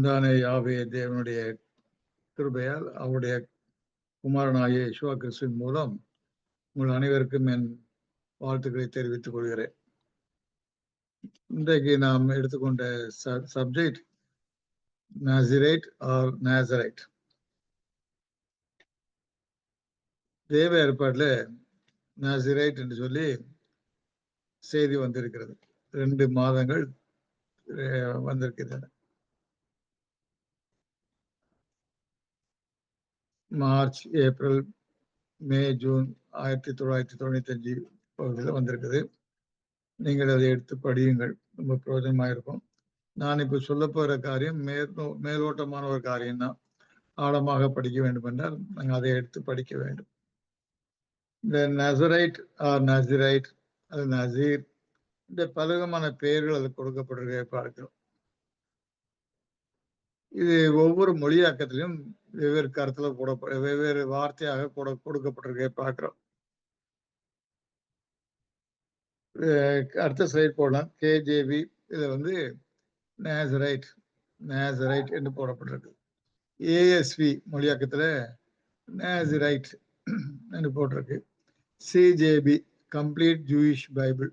உண்டான யாவே தேவனுடைய கிருபையால் அவருடைய குமாரனாகிய யேசுவா கிறிஸ்துவின் மூலம் உங்கள் அனைவருக்கும் என் வாழ்த்துக்களை தெரிவித்துக் கொள்கிறேன். இன்றைக்கு நாம் எடுத்துக்கொண்ட சப்ஜெக்ட் நாசிரைட் ஆர் நாசரைட். தேவ ஏற்பாட்டில் நாசிரைட் என்று சொல்லி செய்தி வந்திருக்கிறது. 2 மாதங்கள் வந்திருக்கின்றன. மார்ச், ஏப்ரல், மே, ஜூன் 1995 பகுதியில் வந்திருக்குது. நீங்கள் அதை எடுத்து படியுங்கள், ரொம்ப பிரயோஜனமாக இருக்கும். நான் இப்போ சொல்ல போகிற காரியம் மேலோட்டமான ஒரு காரியம்தான். ஆழமாக படிக்க வேண்டும் என்றால் நாங்கள் அதை எடுத்து படிக்க வேண்டும். இந்த நசரைட் ஆர் நசிரைட் அது நசீர், இந்த பலவிதமான பெயர்கள் அது கொடுக்கப்பட்டிருக்க பார்க்கிறோம். இது ஒவ்வொரு மொழியாக்கத்திலும் வெவ்வேறு கருத்துல வெவ்வேறு வார்த்தையாக கொடுக்கப்பட்டிருக்க பார்க்கிறோம். அடுத்த ஸ்லைட் போடலாம். கேஜேவி இதுல நேசரைட் நேசரைட் என்று போடப்பட்டிருக்கு. ஏஎஸ்வி மொழியாக்கத்துல நேசரைட் என்று போட்டிருக்கு. சிஜேபி கம்ப்ளீட் ஜூயிஷ் பைபிள்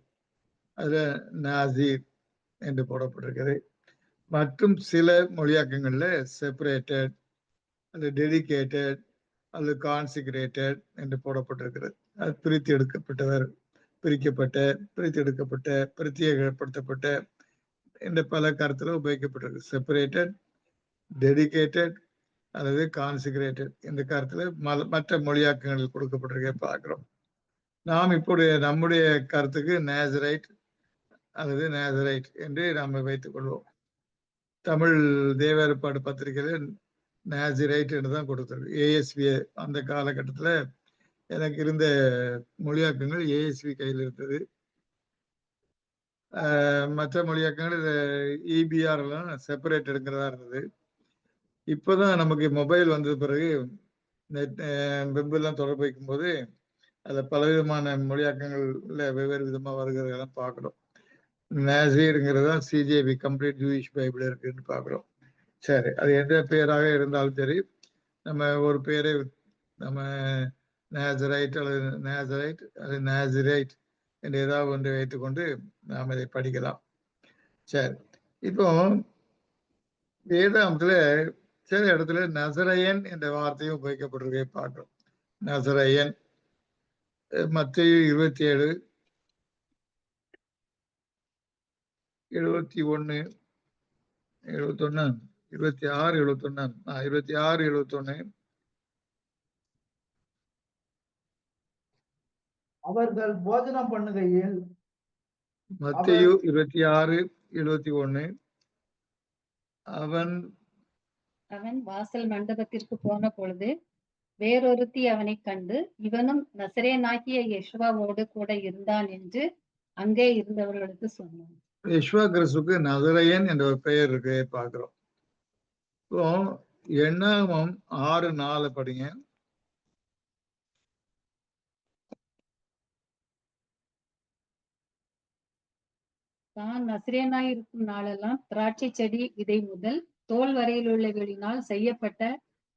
அதுல நாசீர் என்று போடப்பட்டிருக்கிறது. மற்றும் சில மொழியாக்கங்கள்ல செப்பரேட்டட் அல்லது டெடிகேட்டட் அல்லது கான்சிக்ரேட்டட் என்று போடப்பட்டிருக்கிறது. அது பிரித்து எடுக்கப்பட்டவர், பிரிக்கப்பட்ட, பிரித்தெடுக்கப்பட்ட, பிரத்யேகப்படுத்தப்பட்ட என்ற பல கருத்துல உபயோகிக்கப்பட்டிருக்கு. செப்பரேட்டட், டெடிகேட்டட் அல்லது கான்சிக்ரேட்டட் என்ற கருத்துல மற்ற மொழியாக்கங்களில் கொடுக்கப்பட்டிருக்க பார்க்கிறோம். நாம் இப்போது நம்முடைய கருத்துக்கு நேசரைட் அல்லது நேசரைட் என்று நாம் வைத்துக் கொள்வோம். தமிழ் தேவ ஏற்பாடு பத்திரிகையில நேசரைட் என்று தான் கொடுத்தது. ஏஎஸ்வி அந்த காலகட்டத்துல எனக்கு இருந்த மொழியாக்கங்கள் ஏஎஸ்வி கையில் இருந்தது. மற்ற மொழியாக்கங்கள் இபிஆர் எல்லாம் செப்பரேட் எடுக்கிறதா இருந்தது. இப்போதான் நமக்கு மொபைல் வந்த பிறகு வெப்பெல்லாம் தொடர்பு வைக்கும் போது அதில் பலவிதமான மொழியாக்கங்கள்ல வெவ்வேறு விதமா வருகிறதெல்லாம் பார்க்குறோம். நேசீருங்கிறது தான் சிஜேபி கம்ப்ளீட் ஜூயிஷ் பைபிள் இருக்குன்னு பார்க்குறோம். சரி, அது எந்த பேராக இருந்தாலும் சரி, நம்ம ஒரு பேரை நம்ம நேசரைட் அல்லது நேசரைட் அல்லது நேசிரைட் என்று ஏதாவது ஒன்றை வைத்துக்கொண்டு நாம் இதை படிக்கலாம். சரி, இப்போ வேதாந்தத்துல சில இடத்துல நசரையன் என்ற வார்த்தையும் உபயோகிக்கப்பட்டிருக்கே பார்க்கிறோம். நசரையன் மத்தேயு 27, 71, 71, 26, 71, 26, 71. அவர்கள் போஜனம் பண்ணுகையில் மத்தேயு 26, 71. அவன் வாசல் மண்டபத்திற்கு போன பொழுது வேறொருத்தி அவனை கண்டு, இவனும் நசரேயனாகிய யெஷுவாவோடு கூட இருந்தான் என்று அங்கே இருந்தவர்களுக்கு சொன்னான். யெஷுவா கிறிஸ்துவுக்கு நசரையன் என்ற ஒரு பெயர் இருக்கு பார்க்கிறோம். இப்போ எண்ணாகமம் 6:4 படிங்க. தான் நசரேயனாய் இருக்கும் நாளெல்லாம் திராட்சை செடி விதை முதல் தோல் வரையில் உள்ளவர்களினால் செய்யப்பட்ட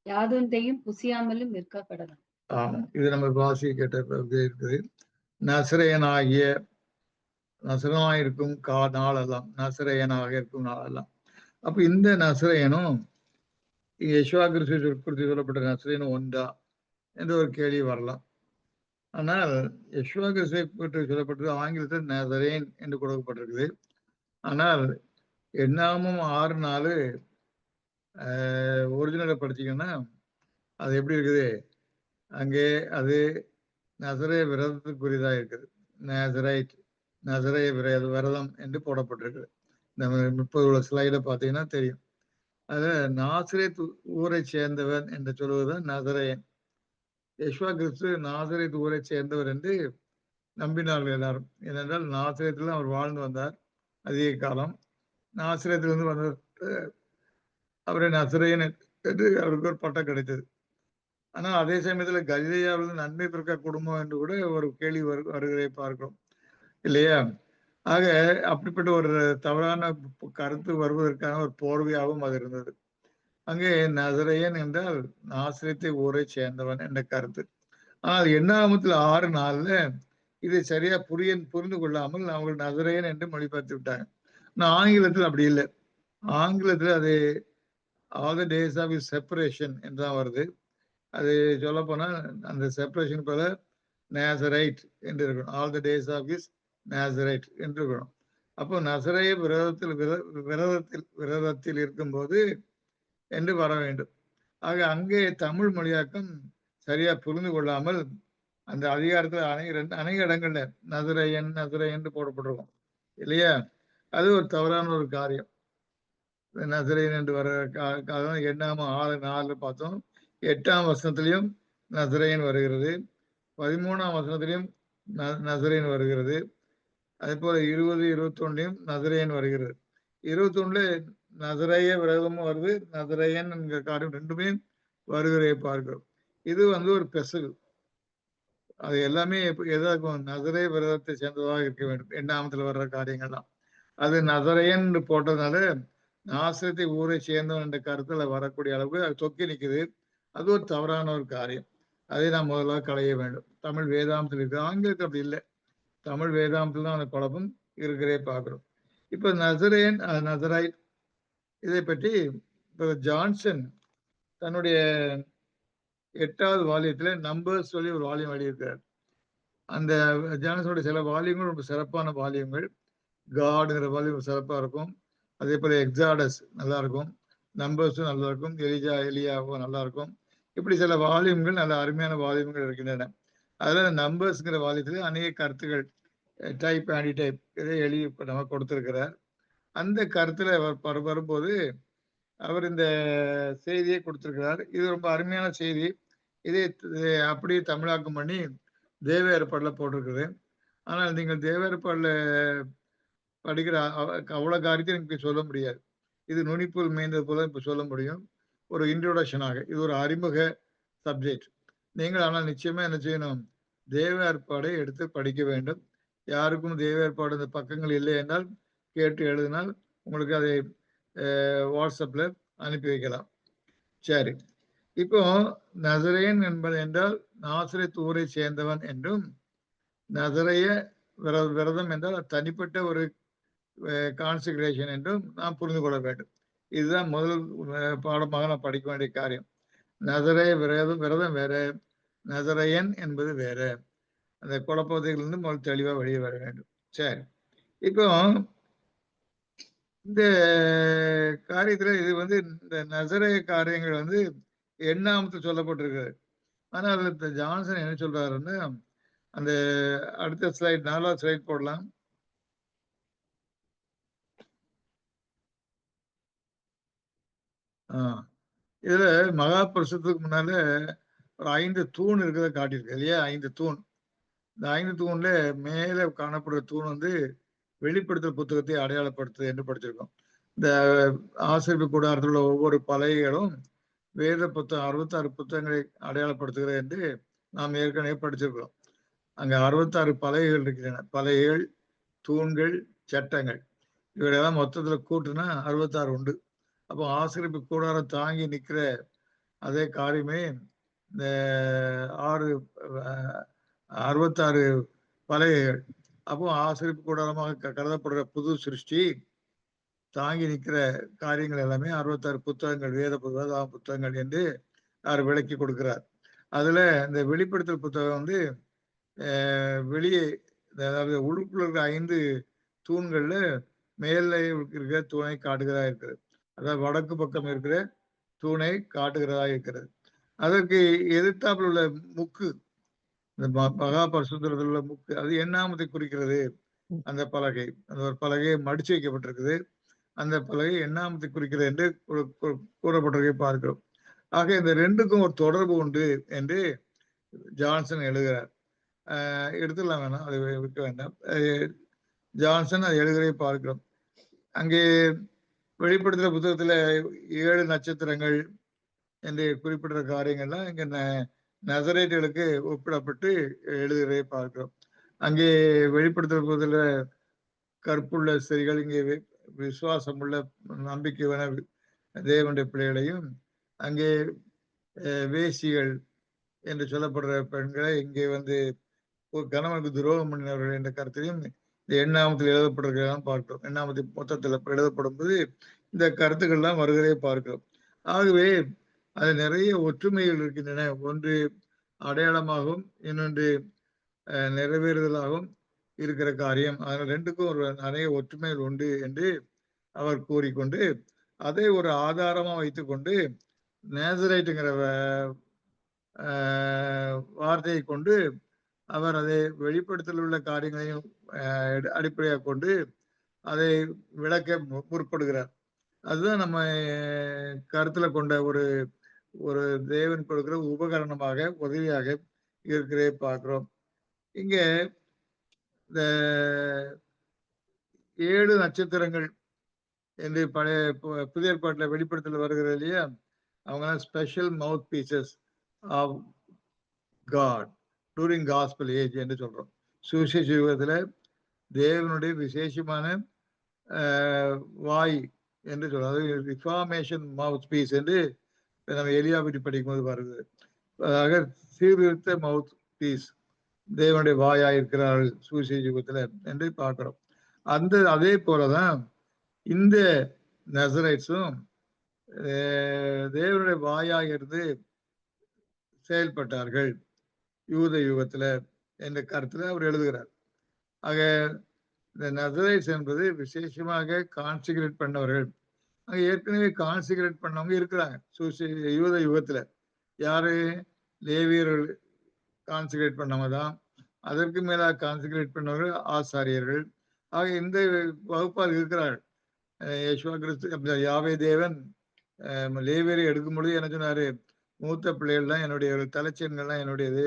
யாதொன்றையும் புசியாமலும் இருக்கப்படலாம். ஆமா, இது நம்ம வாசி கேட்ட இருக்குது. நசரேயனாயிருக்கும் நாளெல்லாம், நசரேயனாக இருக்கும் நாளெல்லாம். அப்ப இந்த நசரேயனும் யெஷுவா கிறிஸ்து குறித்து சொல்லப்பட்ட நசரேயனும் ஒன்றா என்ற ஒரு கேள்வி வரலாம். ஆனால் யெஷுவா கிறிஸ்துவை பற்றி சொல்லப்பட்டது ஆங்கிலத்தில் நசரேன் என்று கொடுக்கப்பட்டிருக்குது. ஆனால் எண்ணாகமம் 6:4 ஒரிஜினலை படிச்சீங்கன்னா அது எப்படி இருக்குது, அங்கே அது நசரே விரதத்துக்குரியதா இருக்குது. நேசரைட், நசரே விரதம் என்று போடப்பட்டிருக்குது. நம்ம 30 ஸ்லைட பார்த்தீங்கன்னா தெரியும். அதுல நாசரேத் ஊரை சேர்ந்தவன் என்று சொல்வதுதான் நசரேயன். யெஷுவா கிறிஸ்து நாசரேத் ஊரை சேர்ந்தவர் என்று நம்பினார்கள் எல்லாரும். ஏனென்றால் நாசரேத்தில் அவர் வாழ்ந்து வந்தார் அதிக காலம். நாசரேத்திலிருந்து வந்த அவரை நசரேயன் என்று அவருக்கு ஒரு பட்டம் கிடைத்தது. ஆனால் அதே சமயத்துல கலிலேயாவில் நன்மை பிறக்க குடும்பம் என்று கூட ஒரு கேள்வி வருகிறதை பார்க்கிறோம் இல்லையா? ஆக அப்படிப்பட்ட ஒரு தவறான கருத்து வருவதற்கான ஒரு போர்வையாகவும் அது இருந்தது. அங்கே நசரேயன் என்றால் நாசரேத்து ஊரை சேர்ந்தவன் என்ற கருத்து. ஆனால் எண்ணாமத்தில் 6:4 இதை சரியா புரிந்து கொள்ளாமல் அவர்கள் நசரேயன் என்று மொழிபெயர்த்து விட்டாங்க. ஆனா ஆங்கிலத்தில் அப்படி இல்லை. ஆங்கிலத்தில் அது all the days of his separation என்றுதான் வருது. அது சொல்ல போனா அந்த செப்பரேஷன் போல நேசரைட் என்று இருக்கணும். All the days of is நேசரைட் என்று இருக்கணும். அப்போ நசரேய விரதத்தில் இருக்கும்போது என்று வர வேண்டும். ஆக அங்கே தமிழ் மொழியாக்கம் சரியா புரிந்து கொள்ளாமல் அந்த அதிகாரத்தில் அநேக இடங்கள்ல நசரேயன் என்று போடப்பட்டிருக்கும் இல்லையா? அது ஒரு தவறான ஒரு காரியம். நசரேயன் என்று வர எண்ணாம 6:4 பார்த்தோம். 8ஆம் வசனத்திலையும் நசரேயன் வருகிறது. 13ஆம் வசனத்திலையும் நசரேயன் வருகிறது. அதே போல 20, 21 நசரேயன் வருகிறது. 21 நசரேய விரதமும் வருது, நசரேயன் என்கிற காரியம் ரெண்டுமே வருகிறதை பார்க்கிறோம். இது ஒரு பெசகு. அது எல்லாமே எதாக்கும் நசரே விரதத்தை சேர்ந்ததாக இருக்க வேண்டும். 8ஆமத்துல வர்ற காரியங்கள்லாம் அது நசரேயன் போட்டதுனால நாசரத்தை ஊரை சேர்ந்தவன் என்ற கருத்துல வரக்கூடிய அளவுக்கு அது தொக்கி நிக்குது. அது ஒரு தவறான ஒரு காரியம். அதை நாம் முதல்ல களைய வேண்டும். தமிழ் வேதாந்தத்தில் இருக்கு, ஆங்கிலத்தில் அப்படி இல்லை. தமிழ் வேதாந்தத்தில் தான் அந்த குழப்பம் இருக்கிறே பார்க்கிறோம். இப்ப நசரேயன் நசரைட் இதை பற்றி ஜான்சன் தன்னுடைய 8வது வால்யத்துல நம்பர்ஸ் சொல்லி ஒரு வால்யம் எழுதியிருக்கிறார். அந்த ஜான்சனுடைய சில வால்யங்கள் ரொம்ப சிறப்பான வால்யங்கள். காடுங்கிற வால்யம் சிறப்பா இருக்கும். அதே போல எக்ஸாடஸ் நல்லா இருக்கும், நம்பர்ஸும் நல்லா இருக்கும், எலியாவும் நல்லா இருக்கும். இப்படி சில வால்யங்கள் நல்ல அருமையான வால்யங்கள் இருக்கின்றன. அதுல நம்பர்ஸ்ங்கிற வால்யத்துல அநேக கருத்துகள் டைப் ஆன்டி டைப் இதை எழுதி நம்ம கொடுத்திருக்கிறார். அந்த கருத்துல வரும்போது அவர் இந்த செய்தியை கொடுத்திருக்கிறார். இது ரொம்ப அருமையான செய்தி. இதை அப்படியே தமிழாக்கம் பண்ணி தேவ ஏற்பாடுல போட்டிருக்குது. ஆனால் நீங்கள் தேவ ஏற்பாடுல படிக்கிற அவ்வளவு காரியத்தை எனக்கு சொல்ல முடியாது. இது நுனிப்புல் மேய்ந்தது போல இப்ப சொல்ல முடியும். ஒரு இன்ட்ரோடக்ஷனாக இது ஒரு அறிமுக சப்ஜெக்ட். நீங்கள் ஆனால் நிச்சயமா என்ன செய்யணும்? தேவ ஏற்பாடை எடுத்து படிக்க வேண்டும். யாருக்கும் தேவ ஏற்பாடு இந்த பக்கங்கள் இல்லை என்றால் கேட்டு எழுதினால் உங்களுக்கு அதை வாட்ஸ்அப்ல அனுப்பி வைக்கலாம். சரி, இப்போ நசரேயன் என்பது என்றால் நாசரேத் ஊரை சேர்ந்தவன் என்றும், நசரேய விரதம் என்றால் தனிப்பட்ட ஒரு கான்செக்ரேஷன் என்றும் நாம் புரிந்து கொள்ள வேண்டும். இதுதான் முதல் பாடமாக நாம் படிக்க வேண்டிய காரியம். நசரேய விரதம் வேற, நசரேயன் என்பது வேற. அந்த குழப்பத்திலிருந்து முதல் தெளிவா வெளியே வர வேண்டும். சரி, இப்போ இந்த காரியத்துல இது இந்த நசரேய காரியங்கள் 8ஆமத்தில் சொல்லப்பட்டிருக்கிறது. ஆனால் ஜான்சன் என்ன சொல்றாருன்னா, அந்த அடுத்த ஸ்லைட் 4வது ஸ்லைட் போடலாம். இதுல மகா பரிசுத்துக்கு முன்னால ஒரு 5 தூண் இருக்கிறத காட்டியிருக்கு இல்லையா? 5 தூண். இந்த 5 தூண்ல மேல காணப்படுற தூண் வெளிப்படுத்தல் புத்தகத்தை அடையாளப்படுத்துது என்று படிச்சிருக்கோம். இந்த ஆசரிப்பு கூடாரத்தில் உள்ள ஒவ்வொரு பலகைகளும் வேத புத்தகம் 66 புத்தகங்களை அடையாளப்படுத்துகிறது என்று நாம் ஏற்கனவே படிச்சிருக்கிறோம். அங்க 66 பலகைகள் இருக்கின்றன. பலகைகள், தூண்கள், சட்டங்கள் இவையெல்லாம் மொத்தத்துல கூட்டுனா 66 உண்டு. அப்போ ஆசிரியப்பு கூடாரம் தாங்கி நிற்கிற அதே காரியமே இந்த 66 பலகைகள். அப்போ ஆசிரியப்பு கூடாரமாக கருதப்படுற புது சிருஷ்டி தாங்கி நிற்கிற காரியங்கள் எல்லாமே 66 புத்தகங்கள், வேத புத்தகங்கள் என்று அவர் விளக்கி கொடுக்கிறார். அதுல இந்த வெளிப்படுத்தல் புத்தகம் வெளியே, அதாவது உள்ளுக்குள்ள இருக்கிற 5 தூண்கள்ல மேல இருக்கிற தூணை காட்டுகிறதா இருக்கிறது. அதாவது வடக்கு பக்கம் இருக்கிற தூணை காட்டுகிறதா இருக்கிறது. அதற்கு எதிர்த்தாப்புல உள்ள முக்கு, இந்த மகா பரிசுத்தத்தில் உள்ள முக்கு, அது 8ஆமத்தை குறிக்கிறது. அந்த பலகை, அந்த ஒரு பலகை மடிச்சு வைக்கப்பட்டிருக்குது. அந்த பலகை 8ஆமத்தை குறிக்கிறது என்று கூறப்பட்டிருக்கை பார்க்கிறோம். ஆக இந்த ரெண்டுக்கும் ஒரு தொடர்பு உண்டு என்று ஜான்சன் எழுதுகிறார். எடுத்துடலாம், வேணாம், அதை விற்க வேண்டாம். ஜான்சன் அதை எழுதுகிறதை பார்க்கிறோம். அங்கே வெளிப்படுத்துற புத்தகத்துல 7 நட்சத்திரங்கள் என்று குறிப்பிட்ட காரியங்கள்லாம் இங்க நசரேட்டுகளுக்கு ஒப்பிடப்பட்டு எழுதுகிறதை பார்க்கிறோம். அங்கே வெளிப்படுத்துற புத்தகத்துல கற்புள்ள ஸ்திரீகள், இங்கே விசுவாசம் உள்ள நம்பிக்கையான தேவனுடைய பிள்ளைகளையும் அங்கே வேசிகள் என்று சொல்லப்படுற பெண்களை இங்கே வந்து கணவனுக்கு துரோகம் பண்ணினவர்கள் என்ற கருத்தையும் இந்த எண்ணாமத்தில் எழுதப்பட்டிருக்கிறதான் பார்க்கிறோம். எண்ணாமத்தில் மொத்தத்தில் எழுதப்படும் போது இந்த கருத்துக்கள்லாம் வருகிறே பார்க்கிறோம். ஆகவே அது நிறைய ஒற்றுமைகள் இருக்கின்றன. ஒன்று அடையாளமாகவும் இன்னொன்று நிறைவேறுதலாகவும் இருக்கிற காரியம். அதனால் ரெண்டுக்கும் ஒரு நிறைய ஒற்றுமைகள் உண்டு என்று அவர் கூறிக்கொண்டு அதை ஒரு ஆதாரமா வைத்துக்கொண்டு நேசரைட்டுங்கிற வார்த்தையை கொண்டு அவர் அதை வெளிப்படுத்தல் உள்ள காரியங்களையும் அடிப்படையாக கொண்டு அதை விளக்க முற்படுகிறார். அதுதான் நம்ம கருத்துல கொண்ட ஒரு ஒரு தேவன் கொடுக்கிற உபகரணமாக உதவியாக இருக்கிறே பார்க்கிறோம். இங்க இந்த 7 நட்சத்திரங்கள் என்று பழைய புதிய ஏற்பாட்டில் வெளிப்படுத்தல் வருகிறது இல்லையா, அவங்க special mouthpieces of God during gospel age என்று சொல்றோம். சுவிசேஷ யுகத்துல தேவனுடைய விசேஷமான வாய் என்று சொல்றோம். அதாவது ரிஃபார்மேஷன் மவுத் பீஸ் என்று நம்ம எலியா பற்றி படிக்கும்போது வருது. அதாக சீர்திருத்த மவுத் பீஸ், தேவனுடைய வாயா இருக்கிறார்கள் சுவிசேஷ யுகத்துல என்று பார்க்கிறோம். அதே போலதான் இந்த நசரைட்ஸும் தேவனுடைய வாயாக இருந்து செயல்பட்டார்கள் யூத யுகத்துல என்ற கருத்துல அவர் எழுதுகிறார். ஆக இந்த நசரைட்ஸ் என்பது விசேஷமாக கான்சிகரேட் பண்ணவர்கள். அங்க ஏற்கனவே கான்சிகரேட் பண்ணவங்க இருக்கிறாங்க யூத யுகத்துல. யாரு? லேவியர்கள் கான்சிகரேட் பண்ணவங்க தான். அதற்கு மேலாக கான்சிகரேட் பண்ணவர்கள் ஆசாரியர்கள். ஆக இந்த வகுப்பால் இருக்கிறார்கள். யேசுவா கிறிஸ்து யாவே தேவன் லேவியரை எடுக்கும் பொழுது என்ன சொன்னாரு? மூத்த பிள்ளைகள் தான் என்னுடைய தலைச்சீன்கள்லாம் என்னுடையது.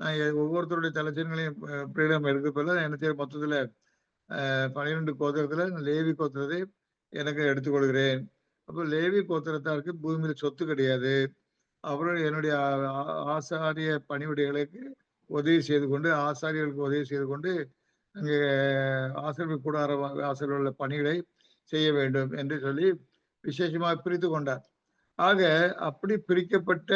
நான் ஒவ்வொருத்தருடைய தலைச்சீன்களையும் பிள்ளைகளும் எடுக்கப்பல என்ன செய்ய மொத்தத்துல 12 கோத்திரத்துல லேவி கோத்திரத்தை எனக்கு எடுத்துக்கொள்கிறேன். அப்போ லேவி கோத்திரத்தாருக்கு பூமியில சொத்து கிடையாது. அவர்கள் என்னுடைய ஆசாரிய பணிவிடைகளுக்கு உதவி செய்து கொண்டு, ஆசாரியர்களுக்கு உதவி செய்து கொண்டு அங்கே ஆசிரியர் கூடார ஆசிரியர் உள்ள பணிகளை செய்ய வேண்டும் என்று சொல்லி விசேஷமாக பிரித்து கொண்டார். ஆக அப்படி பிரிக்கப்பட்ட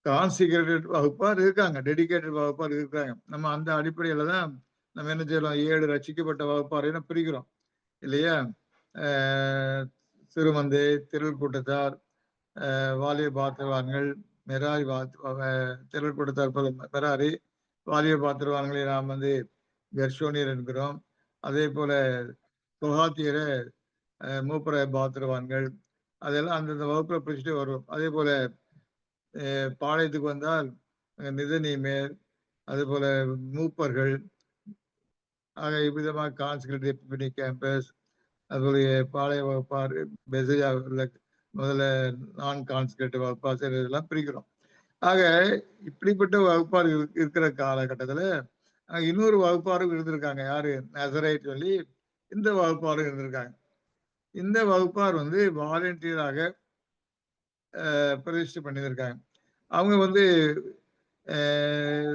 கான்சிகரேட்டட் வகுப்பார் இருக்காங்க, டெடிகேட்டட் வகுப்பார் இருக்காங்க. நம்ம அந்த அடிப்படையில தான் நம்ம என்ன செய்யலாம்? 7 ரட்சிக்கப்பட்ட வகுப்பாரையும் பிரிக்கிறோம் இல்லையா? சிறுமந்தை, திரள் கூட்டத்தார், வாலிய பாத்திரவான்கள், மெராரி திரள் கூட்டத்தார் மெராரி, வாலிய பாத்திரவான்களை நாம் வந்து கெர்ஷோனியர் என்கிறோம். அதே போல கொகாத்தியரை மூப்பர பாத்திரவான்கள், அதெல்லாம் அந்தந்த வகுப்புல பிரிச்சுட்டு வரும். அதே போல பாளையத்துக்கு வந்தால் நிதனிமேர், அதே போல மூப்பர்கள், ஆக இவ்விதமாக கான்சிகரேட்டிவ் கேம்பஸ், அதுபோல பாளைய வகுப்பார், பெசையா முதல்ல நான் கான்சிகரேட்டிவ் வகுப்பார் இதெல்லாம் பிரிக்கிறோம். ஆக இப்படிப்பட்ட வகுப்பார் இருக்கிற காலகட்டத்துல இன்னொரு வகுப்பாரும் இருந்திருக்காங்க. யாரு? நசரைட் சொல்லி இந்த வகுப்பாரும் இருந்திருக்காங்க. இந்த வகுப்பார் வந்து வாலண்டியராக பிரதிஷ்டை பண்ணியிருக்காங்க. அவங்க வந்து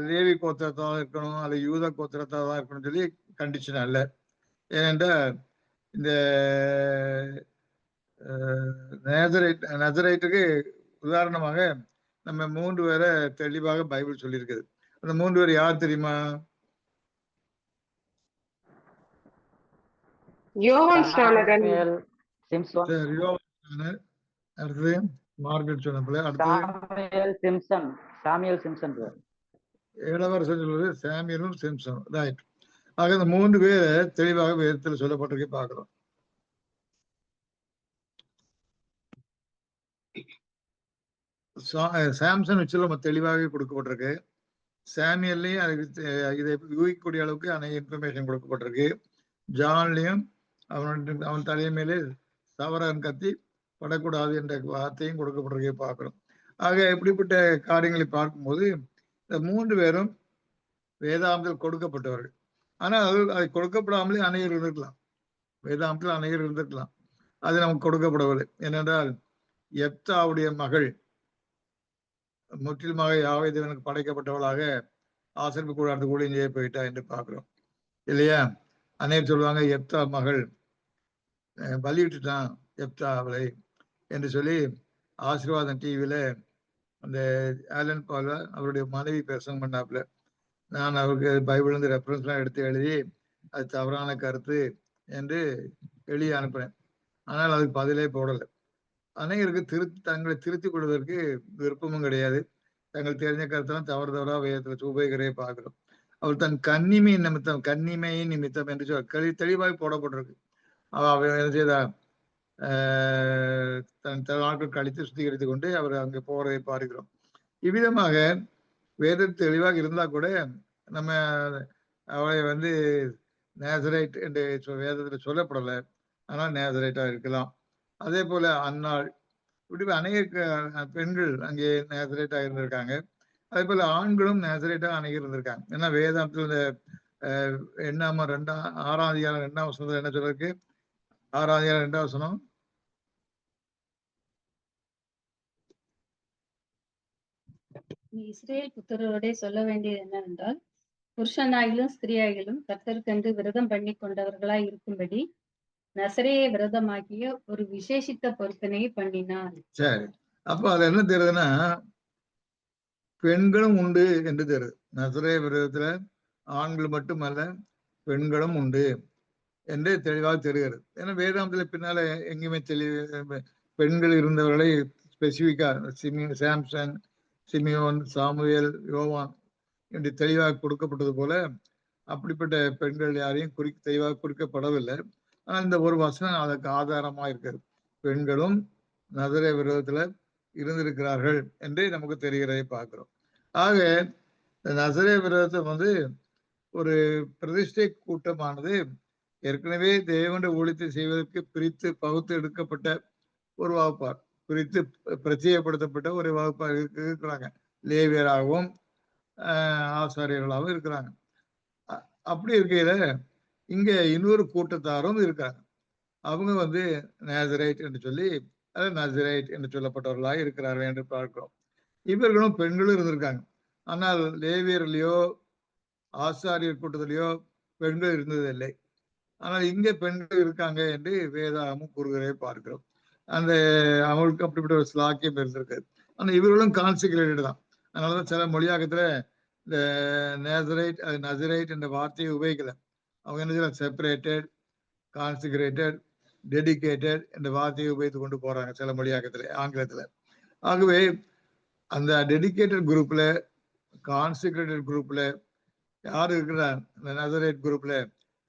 லேவி கோத்திரத்தான் இருக்கணும் அல்லது யூத கோத்திரத்தான் தான் இருக்கணும்னு சொல்லி கண்டிஷன் அல்ல. ஏனென்றால் இந்த நசரைட்டுக்கு உதாரணமாக நம்ம 3 பேரை தெளிவாக பைபிள் சொல்லியிருக்குது. அந்த 3 பேர் யார் தெரியுமா? அடுத்தது மார்கரெட் சொன்ன இளவரசன் சொல்வது சாமியலும் சிம்சனும். ரைட். ஆக இந்த 3 பேரை தெளிவாக வேதத்தில் சொல்லப்பட்டிருக்கே பார்க்கிறோம். சாம்சன் வச்சு நம்ம தெளிவாகவே கொடுக்கப்பட்டிருக்கு. சாமியல்லையும் அதுக்கு இதை யூகிக்கக்கூடிய அளவுக்கு அநேக இன்ஃபர்மேஷன் கொடுக்கப்பட்டிருக்கு. ஜான்லையும் அவன் தலைமையிலே சவரன் கத்தி படக்கூடாது என்ற வார்த்தையும் கொடுக்கப்பட்டிருக்கே பார்க்கிறோம். ஆக இப்படிப்பட்ட காரியங்களை பார்க்கும்போது இந்த 3 பேரும் வேதாந்தத்தில் கொடுக்கப்பட்டவர்கள். ஆனால் அது கொடுக்கப்படாமலே அநேகர் இருந்திருக்கலாம். வேதாந்தத்தில் அநேகர் இருந்திருக்கலாம். அது நமக்கு கொடுக்கப்படவில்லை. ஏனென்றால் எப்தாவுடைய மகள் முற்றிலுமாக யாவே தேவனுக்கு படைக்கப்பட்டவளாக ஆசிரியப்பு கூடாரத்து ஊழியம் செய்ய போயிட்டா என்று பார்க்கிறோம் இல்லையா? அநேகர் சொல்லுவாங்க எப்தா மகள் பலியிட்டுட்டான், எப்தாவளை என்று சொல்லி ஆசீர்வாதம் டிவியில அந்த ஆலன் பால் அவருடைய மனைவி பிரசங்கம் பண்ணாப்புல. நான் அவருக்கு பைபிள் இருந்து ரெஃபரன்ஸ்லாம் எடுத்து எழுதி அது தவறான கருத்து என்று எழுதி அனுப்பினேன். ஆனால் அதுக்கு பதிலே போடலை. அநேகருக்கு தங்களை திருத்திக் கொள்வதற்கு விருப்பமும் கிடையாது. தங்கள் தெரிஞ்ச கருத்தெல்லாம் தவறா வேதத்துல உபயோகிக்கிறே பார்க்கிறோம். அவர் தன் கன்னிமையின் நிமித்தம் என்று சொல்ல தெளிவாக போடப்பட்டிருக்கு. அவர் என்ன செய்தா தன் நாட்கள் கழித்து சுத்திகரித்துக் கொண்டு அவர் அங்கே போறதை பார்க்கிறோம். இவ்விதமாக வேதம் தெளிவாக இருந்தா கூட நம்ம அவளை வந்து நேசரைட் என்று வேதத்துல சொல்லப்படலை. ஆனால் நேசரைட்டா இருக்கலாம். அதே போல அன்னாள், இப்படி அநேக பெண்கள் அங்கே நேசரேட்டா இருந்திருக்காங்க. அதே போல ஆண்களும் நேசரேட்டா அநேகர் இருந்திருக்காங்க. ஏன்னா வேதாந்தத்துல இந்த 6ஆம் அதிகாரம் 2ஆம் வசனத்துல என்ன சொல்றதுக்கு? 6ஆம் அதிகாரம் 2ஆம் வசனம், இஸ்ரேல் புத்திரரோட சொல்ல வேண்டியது என்னவென்றால், புருஷனாயிலும் ஸ்திரீயாயிலும் கர்த்தருக்கென்று விரதம் பண்ணி கொண்டவர்களாய் இருக்கும்படி நசரேய விரதமாகிய ஒரு விசேஷித்த பொருத்தனையை பண்ணினார். சரி, அப்ப அது என்ன தெரியுதுன்னா, பெண்களும் உண்டு என்று தெரியுது. நசரேய விரதத்துல ஆண்கள் மட்டுமல்ல பெண்களும் உண்டு என்று தெளிவாக தெரிகிறது. ஏன்னா வேதாந்தத்துல பின்னால எங்கேயுமே பெண்கள் இருந்தவர்களை ஸ்பெசிபிக்கா சாம்சன், சிமியோன், சாமுவேல், யோவான் என்று தெளிவாக கொடுக்கப்பட்டது போல அப்படிப்பட்ட பெண்கள் யாரையும் தெளிவாக குறிக்கப்படவில்லை. ஆனால் இந்த ஒரு வசனம் அதற்கு ஆதாரமா இருக்கிறது. பெண்களும் நசரேய விரோதத்துல இருந்திருக்கிறார்கள் என்று நமக்கு தெரிகிறதை பார்க்கிறோம். ஆக நசரேய விரோதத்தை வந்து ஒரு பிரதிஷ்டை கூட்டமானது ஏற்கனவே தேவனுடைய ஊழியத்தை செய்வதற்கு பிரித்து பகுத்து எடுக்கப்பட்ட ஒரு வகுப்பார், பிரித்து பிரச்சயப்படுத்தப்பட்ட ஒரு வகுப்பார் இருக்கிறாங்க. லேவியராகவும் ஆசாரியர்களாகவும் இருக்கிறாங்க. அப்படி இருக்கையில இங்க இன்னொரு கூட்டத்தாரும் இருக்காங்க. அவங்க வந்து நேசரைட் என்று சொல்லி நசரைட் என்று சொல்லப்பட்டவர்களாக இருக்கிறார்கள் என்று பார்க்கிறோம். இவர்களும் பெண்களும் இருந்திருக்காங்க. ஆனால் லேவியர்லயோ ஆசாரியர் கூட்டத்திலேயோ பெண்கள் இருந்ததில்லை. ஆனால் இங்க பெண்கள் இருக்காங்க என்று வேதாகமும் கூறுகிறதை பார்க்கிறோம். அந்த அவங்களுக்கு அப்படிப்பட்ட ஒரு ஸ்லாக்கியம் இருந்திருக்கு. ஆனா இவர்களும் கான்சிக்ரேட்டட் தான். அதனாலதான் சில மொழியாக்கத்துல இந்த நேசரைட் நசரைட் என்ற வார்த்தையை உபயோகிக்கல. அவங்க என்ன செய்யலாம், செப்பரேட்டட், கான்சிக்ரேட்டட், டெடிகேட்டட் என்ற வார்த்தையை உபயோகித்து கொண்டு போறாங்க சில மொழியாக்கத்துல, ஆங்கிலத்துல. ஆகவே அந்த டெடிகேட்டட் குரூப்ல, கான்சிக்ரேட்டட் குரூப்ல யார் இருக்கிறார்? இந்த நசரைட் குரூப்ல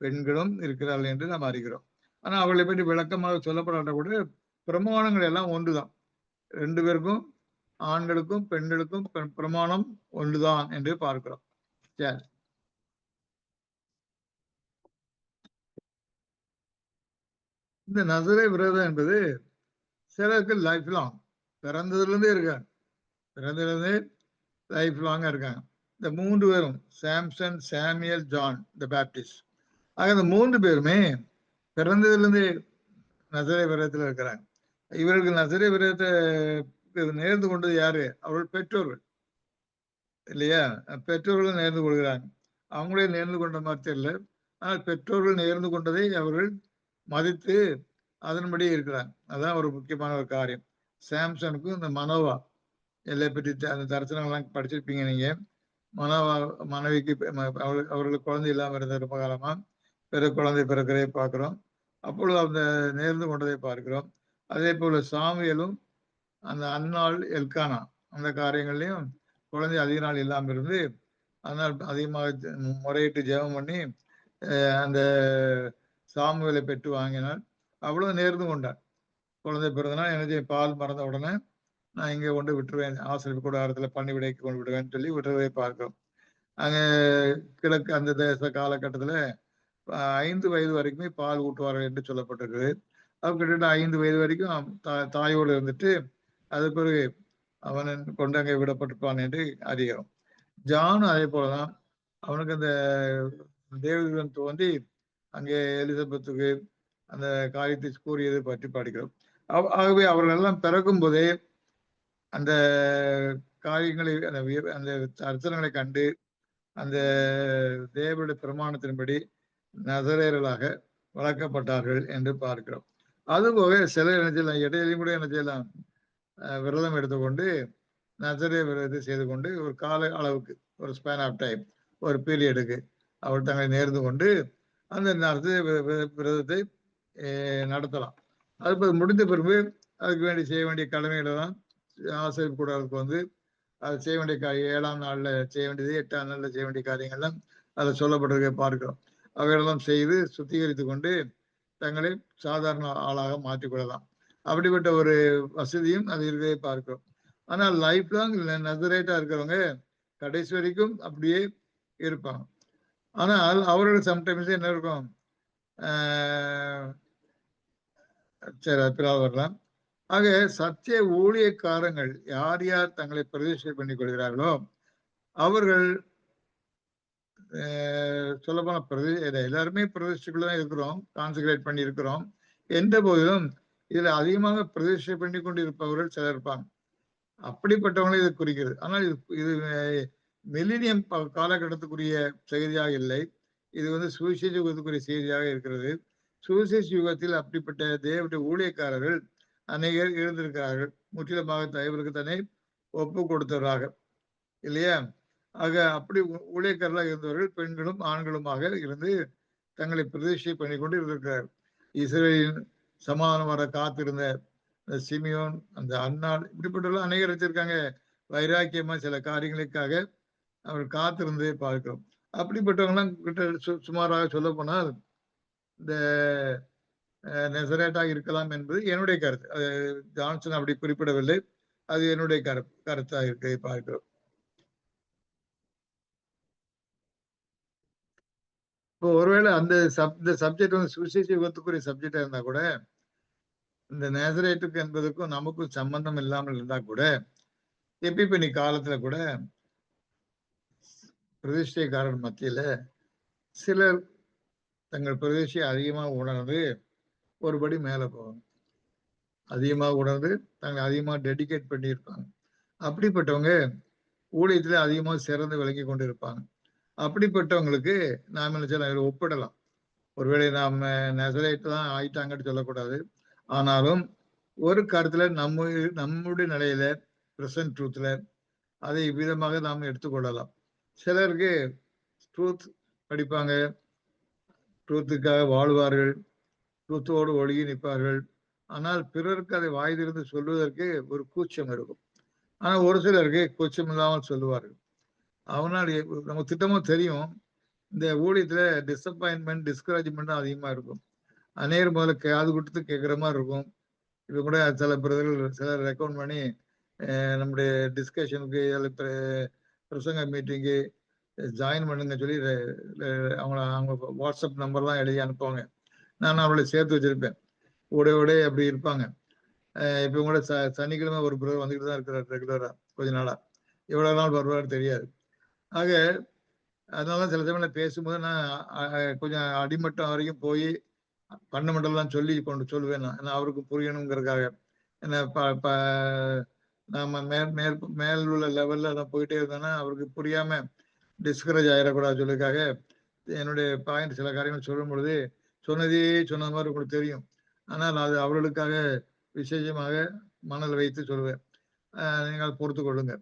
பெண்களும் இருக்கிறார்கள் என்று நாம் அறிகிறோம். ஆனா அவர்களை பற்றி விளக்கமாக சொல்லப்படாத கூட பிரமாணங்கள் எல்லாம் ஒன்றுதான். 2 பேருக்கும், ஆண்களுக்கும் பெண்களுக்கும் பிரமாணம் ஒன்றுதான் என்று பார்க்கிறோம். சரி, இந்த நசரே விரதம் என்பது சிலருக்கு லைஃப் லாங், பிறந்ததுல இருந்தே இருக்காங்க, பிறந்ததுல லைஃப் லாங்கா இருக்காங்க. இந்த 3 பேரும் சாம்சன், சாமியல், ஜான் த பேப்டிஸ்ட், ஆக இந்த 3 பேருமே பிறந்ததுல இருந்தே நசரே விரதத்துல இருக்கிறாங்க. இவர்களுக்கு நசரே விரதத்தை நேர்ந்து கொண்டது யாரு? அவர்கள் பெற்றோர்கள் இல்லையா? பெற்றோர்கள் நேர்ந்து கொள்கிறாங்க. அவங்களே நேர்ந்து கொண்ட மாதிரி தெரியல. ஆனால் பெற்றோர்கள் நேர்ந்து கொண்டதை அவர்கள் மதித்து அதன்படி இருக்கிறாங்க. அதான் ஒரு முக்கியமான ஒரு காரியம். சாம்சனுக்கும் இந்த மனோவா எல்லை பற்றி அந்த தரிசனங்கள்லாம் படிச்சிருப்பீங்க நீங்க. மனோவா மனைவிக்கு அவர்களுக்கு குழந்தை இல்லாமல் இருந்த ரொம்ப காலமா பிற குழந்தை பிறக்கிறதை பார்க்கிறோம். அப்பொழுது அந்த நேர்ந்து கொண்டதை பார்க்கிறோம். அதே போல சாமுவேலும் அந்த அன்னாள் எல்கானா அந்த காரியங்கள்லையும் குழந்தை அதிக நாள் இல்லாமல் இருந்து அதனால் அதிகமாக முறையிட்டு ஜெபம் பண்ணி அந்த சாமுவேலை பெற்று வாங்கினார். அவ்வளவு நேர்ந்து கொண்டார். குழந்தை பிறந்தனா என்ன பால் மறந்த உடனே நான் இங்கே கொண்டு விட்டுருவேன், ஆசிரியர் கூடாரத்துல பண்ணி விடைக்கு கொண்டு விடுவேன்னு சொல்லி விட்டுறதை பார்க்கிறோம். அங்க கிழக்கு அந்த தேச காலகட்டத்துல 5 வயது வரைக்குமே பால் ஊட்டுவார்கள் என்று சொல்லப்பட்டிருக்குது. அது கிட்டத்தட்ட 5 வயது வரைக்கும் தாயோடு இருந்துட்டு அது பிறகு அவன் கொண்டு அங்கே விடப்பட்டிருப்பான் என்று அறிகிறோம். ஜானும் அதே போலதான். அவனுக்கு அந்த தேவதூதன் தோன்றி அங்கே எலிசபெத்துக்கு அந்த காரியத்தை கூறியதை பற்றி படிக்கிறோம். ஆகவே அவர்கள் எல்லாம் பிறக்கும் போதே அந்த காரியங்களை அந்த அர்த்தங்களை கண்டு அந்த தேவனுடைய பிரமாணத்தின்படி நசரேயர்களாக வளர்க்கப்பட்டார்கள் என்று பார்க்கிறோம். அது போக சிலர் என்ன செய்யலாம், இடையிலையும் கூட என்ன செய்யலாம், விரதம் எடுத்துக்கொண்டு நசரே விரதத்தை செய்து கொண்டு ஒரு கால அளவுக்கு, ஒரு ஸ்பேன் ஆஃப் டைம், ஒரு பீரியடுக்கு அவர் தங்களை நேர்ந்து கொண்டு அந்த நசரே விரதத்தை நடத்தலாம். அது முடிந்த பிறகு அதுக்கு வேண்டி செய்ய வேண்டிய கடமைகளை தான் ஆசிரியர் கூடாரத்துக்கு வந்து அதை செய்ய வேண்டிய 7ஆம் நாள்ல செய்ய வேண்டியது, 8ஆம் நாள்ல செய்ய வேண்டிய காரியங்கள்லாம் அதில் சொல்லப்பட்டிருக்க பார்க்கிறோம். அவைகளெல்லாம் செய்து சுத்திகரித்து கொண்டு தங்களை சாதாரண ஆளாக மாற்றிக்கொள்ளலாம். அப்படிப்பட்ட ஒரு வசதியும் அது இருக்கவே பார்க்கிறோம். ஆனால் லைஃப் லாங் நசரேட்டா இருக்கிறவங்க கடைசி வரைக்கும் அப்படியே இருப்பாங்க. ஆனால் அவர்கள் சம்டைம்ஸ் என்ன இருக்கும், சரி பின்னால் வரலாம். ஆக சத்திய ஊழியக்காரங்கள் யார் யார் தங்களை பிரதிஷ்டை பண்ணிக் கொள்கிறார்களோ அவர்கள் சொல்லப்போன எல்லாருமே பிரதிஷ்டைக்குள்ள தான் இருக்கிறோம், கான்சன்ட்ரேட் பண்ணி இருக்கிறோம். எந்த போதிலும் இதுல அதிகமாக பிரதிஷ்டை பண்ணி கொண்டு இருப்பவர்கள் சிலர் இருப்பாங்க. அப்படிப்பட்டவங்களை இது குறிக்கிறது. ஆனால் இது மில்லினியம் காலகட்டத்துக்குரிய செய்தியாக இல்லை. இது வந்து சுவிசேஷ யுகத்துக்குரிய செய்தியாக இருக்கிறது. சுவிசேஷ யுகத்தில் அப்படிப்பட்ட தேவனுடைய ஊழியக்காரர்கள் அநேகர் இருந்திருக்கிறார்கள். முற்றிலுமாக தயவருக்கு தானே ஒப்பு கொடுத்தவராக, இல்லையா? ஆக அப்படி ஊழியக்காரர்களாக இருந்தவர்கள் பெண்களும் ஆண்களுமாக இருந்து தங்களை பிரதிஷ்டை பண்ணி கொண்டு இருந்திருக்கிறார். இஸ்ரேலின் சமாதானம் வர காத்திருந்த சிமியோன், அந்த அன்னாள், இப்படிப்பட்டவர்கள் அநேகர் வச்சிருக்காங்க. வைராக்கியமா சில காரியங்களுக்காக அவர் காத்திருந்து பார்க்கிறோம். அப்படிப்பட்டவங்கலாம் கிட்ட சுமாராக சொல்ல போனால் இந்த நெசரேட்டாக இருக்கலாம் என்பது என்னுடைய கருத்து. ஜான்சன் அப்படி குறிப்பிடவில்லை, அது என்னுடைய கருத்தாக இருக்க பார்க்கிறோம். இப்போ ஒருவேளை அந்த சப்ஜெக்ட் வந்து சுவிசேஷ யுகத்துக்குரிய சப்ஜெக்டா இருந்தா கூட, இந்த நேசரேட்டுக்கு என்பதற்கும் நமக்கும் சம்பந்தம் இல்லாமல் இருந்தா கூட, எப்பிபனி காலத்துல கூட பிரதிஷ்டைக்காரர் மத்தியில சிலர் தங்கள் பிரதிஷ்டையை அதிகமாக உணர்ந்து ஒருபடி மேல போவாங்க. அதிகமாக உணர்ந்து தங்களை அதிகமாக டெடிகேட் பண்ணியிருப்பாங்க. அப்படிப்பட்டவங்க ஊழியத்துல அதிகமாக சிறந்து விளங்கி கொண்டு இருப்பாங்க. அப்படிப்பட்டவங்களுக்கு நாம என்ன செய்யலாம், ஒப்பிடலாம். ஒருவேளை நாம நசரேட் தான் ஆயிட்டாங்கன்னு சொல்லக்கூடாது. ஆனாலும் ஒரு கருத்துல நம்முடைய நிலையில பிரசன்ட் ட்ரூத்ல அதை விதமாக நாம் எடுத்துக்கொள்ளலாம். சிலருக்கு ட்ரூத் படிப்பாங்க, ட்ரூத்துக்காக வாழ்வார்கள், ட்ரூத்தோடு ஒழுகி நிற்பார்கள். ஆனால் பிறருக்கு அதை வாய்திருந்து சொல்வதற்கு ஒரு கூச்சம் இருக்கும். ஆனா ஒரு சிலருக்கு கூச்சம் இல்லாமல் சொல்லுவார்கள். அவனால் நமக்கு திட்டமும் தெரியும், இந்த ஊழியத்துல டிசப்பாயின்மெண்ட், டிஸ்கரேஜ்மெண்ட் அதிகமா இருக்கும். அநேகர் முதல்ல காது கொடுத்து கேட்குற மாதிரி இருக்கும். இப்போ கூட சில பிரதர்கள் சிலர் ரெக்கமெண்ட் பண்ணி நம்முடைய டிஸ்கஷனுக்கு பிரசங்க மீட்டிங்கு ஜாயின் பண்ணுங்க சொல்லி அவங்க வாட்ஸ்அப் நம்பர்லாம் எழுதி அனுப்புவாங்க. நான் அவளை சேர்த்து வச்சிருப்பேன். உடைய அப்படி இருப்பாங்க. இப்போ கூட சனிக்கிழமை ஒரு பிரதர் வந்துக்கிட்டு தான் இருக்கிறார் ரெகுலரா, கொஞ்ச நாளா. எவ்வளவு நாள் வருவாரு தெரியாது. ஆக அதனால சில சமயம் பேசும்போது நான் கொஞ்சம் அடிமட்டம் வரைக்கும் போய் பண்ணமட்டெல்லாம் சொல்லி கொண்டு சொல்லுவேன். நான் அவருக்கு புரியணுங்கிறதுக்காக. என்ன நாம மேல் உள்ள லெவல்ல நான் போயிட்டே இருந்தேன்னா அவருக்கு புரியாம டிஸ்கரேஜ் ஆயிடக்கூடாது சொல்லிக்காக என்னுடைய பாயிண்ட் சில காரியங்கள் சொல்லும் பொழுது சொன்னதே சொன்ன மாதிரி உங்களுக்கு தெரியும். ஆனால் அது அவர்களுக்காக விசேஷமாக மனதில் வைத்து சொல்லுவேன். நீங்கள் பொறுத்து கொள்ளுங்க.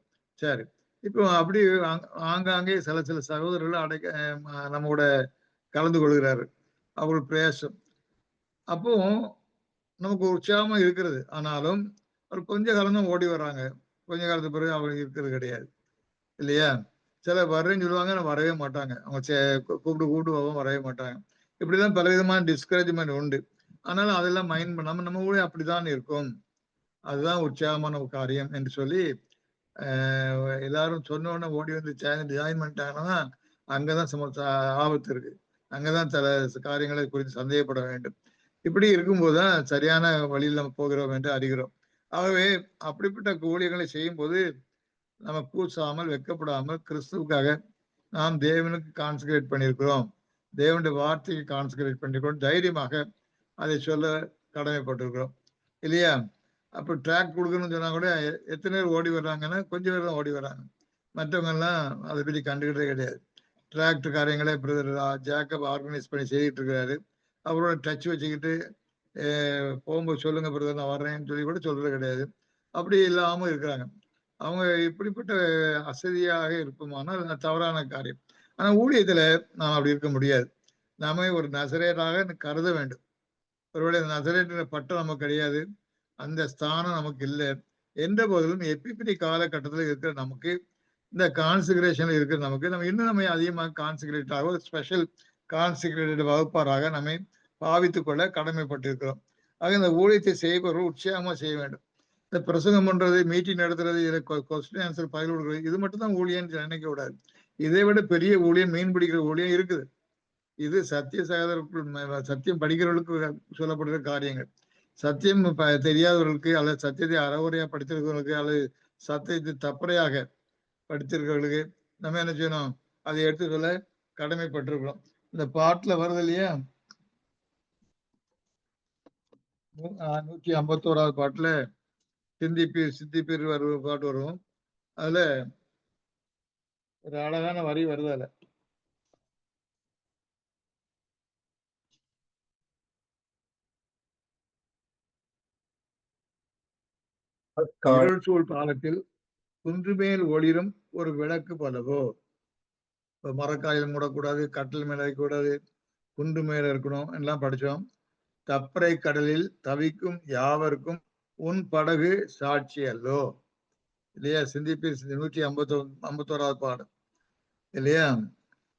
சரி, இப்போ அப்படி ஆங்காங்கே சில சகோதரர்கள் நம்மோட கலந்து கொள்கிறாரு. அவர்கள் பிரயாசம் அப்போ நமக்கு உற்சாகமா இருக்கிறது. ஆனாலும் ஒரு கொஞ்ச காலம் தான் ஓடி வர்றாங்க. கொஞ்ச காலத்துக்கு பிறகு அவங்க இருக்கிறது கிடையாது, இல்லையா? சில வர்றேன்னு சொல்லுவாங்க, நான் வரவே மாட்டாங்க. அவங்க கூப்பிட்டு வரவே மாட்டாங்க. இப்படிதான் பலவிதமான டிஸ்கரேஜ்மெண்ட் உண்டு. ஆனாலும் அதெல்லாம் மைண்ட் பண்ணாம நம்ம ஊழே அப்படிதான் இருக்கும், அதுதான் உற்சாகமான ஒரு காரியம் என்று சொல்லி எல்லாரும் சொன்ன உடனே ஓடி வந்து ஜாயின் பண்ணிட்டாங்கன்னா அங்கதான் ஆபத்து இருக்கு. அங்கதான் சில காரியங்களை குறித்து சந்தேகப்பட வேண்டும். இப்படி இருக்கும்போதுதான் சரியான வழியில் நம்ம போகிறோம் என்று அறிகிறோம். ஆகவே அப்படிப்பட்ட ஊழியர்களை செய்யும் போது நம்ம கூசாமல் வெக்கப்படாமல் கிறிஸ்துவுக்காக நாம் தேவனுக்கு கான்சன்ட்ரேட் பண்ணியிருக்கிறோம், தேவனுடைய வார்த்தைக்கு கான்சன்ட்ரேட் பண்ணிருக்கிறோம், தைரியமாக அதை சொல்ல கடமைப்பட்டிருக்கிறோம், இல்லையா? அப்போ ட்ராக் கொடுக்கணும்னு சொன்னா கூட எத்தனை பேர் ஓடி வர்றாங்கன்னா கொஞ்சம் பேர் தான் ஓடி வர்றாங்க. மற்றவங்க எல்லாம் அதை பற்றி கண்டுகிட்டே கிடையாது. டிராக்டர் காரியங்களே பிரதர் ஜேக்கப் ஆர்கனைஸ் பண்ணி செய்துட்டு இருக்கிறாரு. அவரோட டச் வச்சுக்கிட்டு போகும்போது சொல்லுங்க பிரதர் நான் வர்றேன்னு சொல்லி கூட சொல்றது கிடையாது. அப்படி இல்லாம இருக்கிறாங்க. அவங்க இப்படிப்பட்ட அசதியாக இருப்போமானால் தவறான காரியம். ஆனா ஊழியத்துல நாம் அப்படி இருக்க முடியாது. நாம ஒரு நசரேயராக கருத வேண்டும். ஒருவேளை நசரேயன்ற பட்டம் நமக்கு கிடையாது, அந்த ஸ்தானம் நமக்கு இல்லை என்ற போதிலும் எப்பிபடி காலகட்டத்தில் இருக்கிற நமக்கு இந்த கான்சிகரேஷன் இருக்கிற நமக்கு நம்ம இன்னும் நம்ம அதிகமாக கான்சிகரேட் ஆக ஒரு ஸ்பெஷல் கான்சிகரேட்டட் வகுப்பாராக நம்மை பாவித்துக் கொள்ள கடமைப்பட்டிருக்கிறோம். ஆக இந்த ஊழியத்தை செய்பவர்கள் உற்சாகமா செய்ய வேண்டும். இந்த பிரசங்கம் பண்றது, மீட்டிங் நடத்துறது, இதை கொஸ்டின் ஆன்சர் பகிர்வு கொடுக்குறது, இது மட்டும் தான் ஊழியன்னு நினைக்க கூடாது. இதை விட பெரிய ஊழியம், மீன் பிடிக்கிற ஊழியம் இருக்குது. இது சத்திய சகோதரர்கள் சத்தியம் படிக்கிறவர்களுக்கு சொல்லப்படுகிற காரியங்கள். சத்தியம் தெரியாதவர்களுக்கு அல்லது சத்தியத்தை அறவுரையா படித்திருக்கிறவர்களுக்கு அல்லது சத்தியத்தை தப்பறையாக படித்திருக்கிறவர்களுக்கு நம்ம என்ன செய்யணும், அதை எடுத்து சொல்ல கடமைப்பட்டிருக்கிறோம். இந்த பாட்டுல வருது இல்லையா, 151வது பாட்டுல சிந்திப்பீர் பாட்டு வரும். அதுல ஒரு அழகான வரி வருது. அதுல இருள் சூழ் காலத்தில் குன்று மேல் ஒளிரும் ஒரு விளக்கு போலவோ. இப்ப மரக்காயில் மூடக்கூடாது, கட்டில் மேல இருக்கக்கூடாது, குன்று மேல இருக்கணும் எல்லாம் படிச்சோம். தப்பறை கடலில் தவிக்கும் யாவருக்கும் உன் படகு சாட்சி அல்லோ இல்லையா. சிந்திப்பீர் 151வது பாடல் இல்லையா.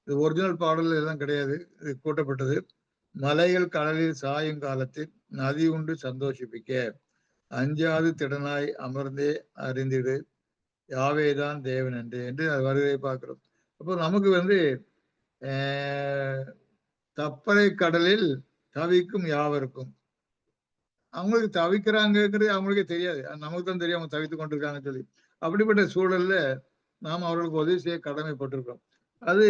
இது ஒரிஜினல் பாடல் எல்லாம் கிடையாது, இது கூட்டப்பட்டது. மலைகள் கடலில் சாயும் காலத்தில் நதி உண்டு சந்தோஷிப்பிக்க அஞ்சாது திடனாய் அமர்ந்தே அறிந்திடு யாவேதான் தேவன் என்று வருகை பார்க்கிறோம். அப்போ நமக்கு தப்பறை கடலில் தவிக்கும் யாவருக்கும், அவங்களுக்கு தவிக்கிறாங்கிறது அவங்களுக்கே தெரியாது, நமக்கு தான் தெரியும் அவங்க தவித்து கொண்டிருக்காங்கன்னு சொல்லி. அப்படிப்பட்ட சூழல்ல நாம் அவர்களுக்கு உதவி செய்ய கடமைப்பட்டிருக்கோம். அது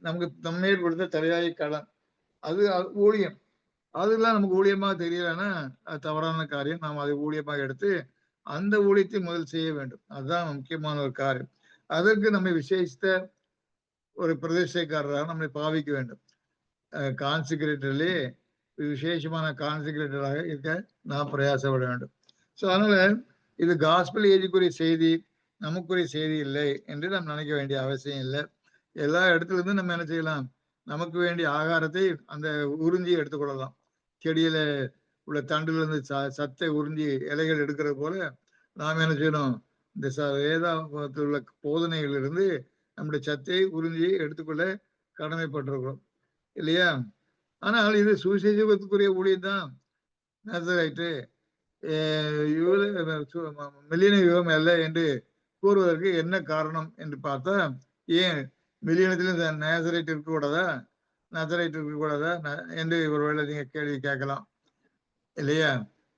நமக்கு நம்மேல் கொடுத்த தலையாய கடன், அது ஊழியம். அதெல்லாம் நமக்கு ஊழியமாக தெரியலன்னா அது தவறான காரியம். நாம் அதை ஊழியமாக எடுத்து அந்த ஊழியத்தை முதல் செய்ய வேண்டும். அதுதான் முக்கியமான ஒரு காரியம். அதற்கு நம்மை விசேஷித்த ஒரு பிரதேசக்காரராக நம்மை பாவிக்க வேண்டும். கான்சிகரேட்டர்லே விசேஷமான கான்சிகரேட்டராக இருக்க நாம் பிரயாசப்பட வேண்டும். ஸோ அதனால இது காஸ்பல் ஏஜுக்குரிய செய்தி, நமக்குரிய செய்தி இல்லை என்று நாம் நினைக்க வேண்டிய அவசியம் இல்லை. எல்லா இடத்துல இருந்து நம்ம என்ன செய்யலாம், நமக்கு வேண்டிய ஆகாரத்தை அந்த உறிஞ்சி எடுத்துக்கொள்ளலாம். செடியில உள்ள தண்டுல இருந்து சத்தை உறிஞ்சி இலைகள் எடுக்கிறது போல நாம் என்ன செய்யணும், இந்த வேதாகமத்தில் உள்ள போதனைகளிலிருந்து நம்முடைய சத்தை உறிஞ்சி எடுத்துக்கொள்ள கடமைப்பட்டிருக்கிறோம் இல்லையா. ஆனால் இது சுவிசேஷத்துக்குரிய ஊழியம் தான். நசரேத்து மில்லியன யுகம் அல்ல என்று கூறுவதற்கு என்ன காரணம் என்று பார்த்தா, ஏன் மில்லியனத்திலும் நேசரேட் இருக்கக்கூடாதா, நசரேட் இருக்கக்கூடாதா என்று ஒருவேளை நீங்க கேள்வி கேட்கலாம் இல்லையா.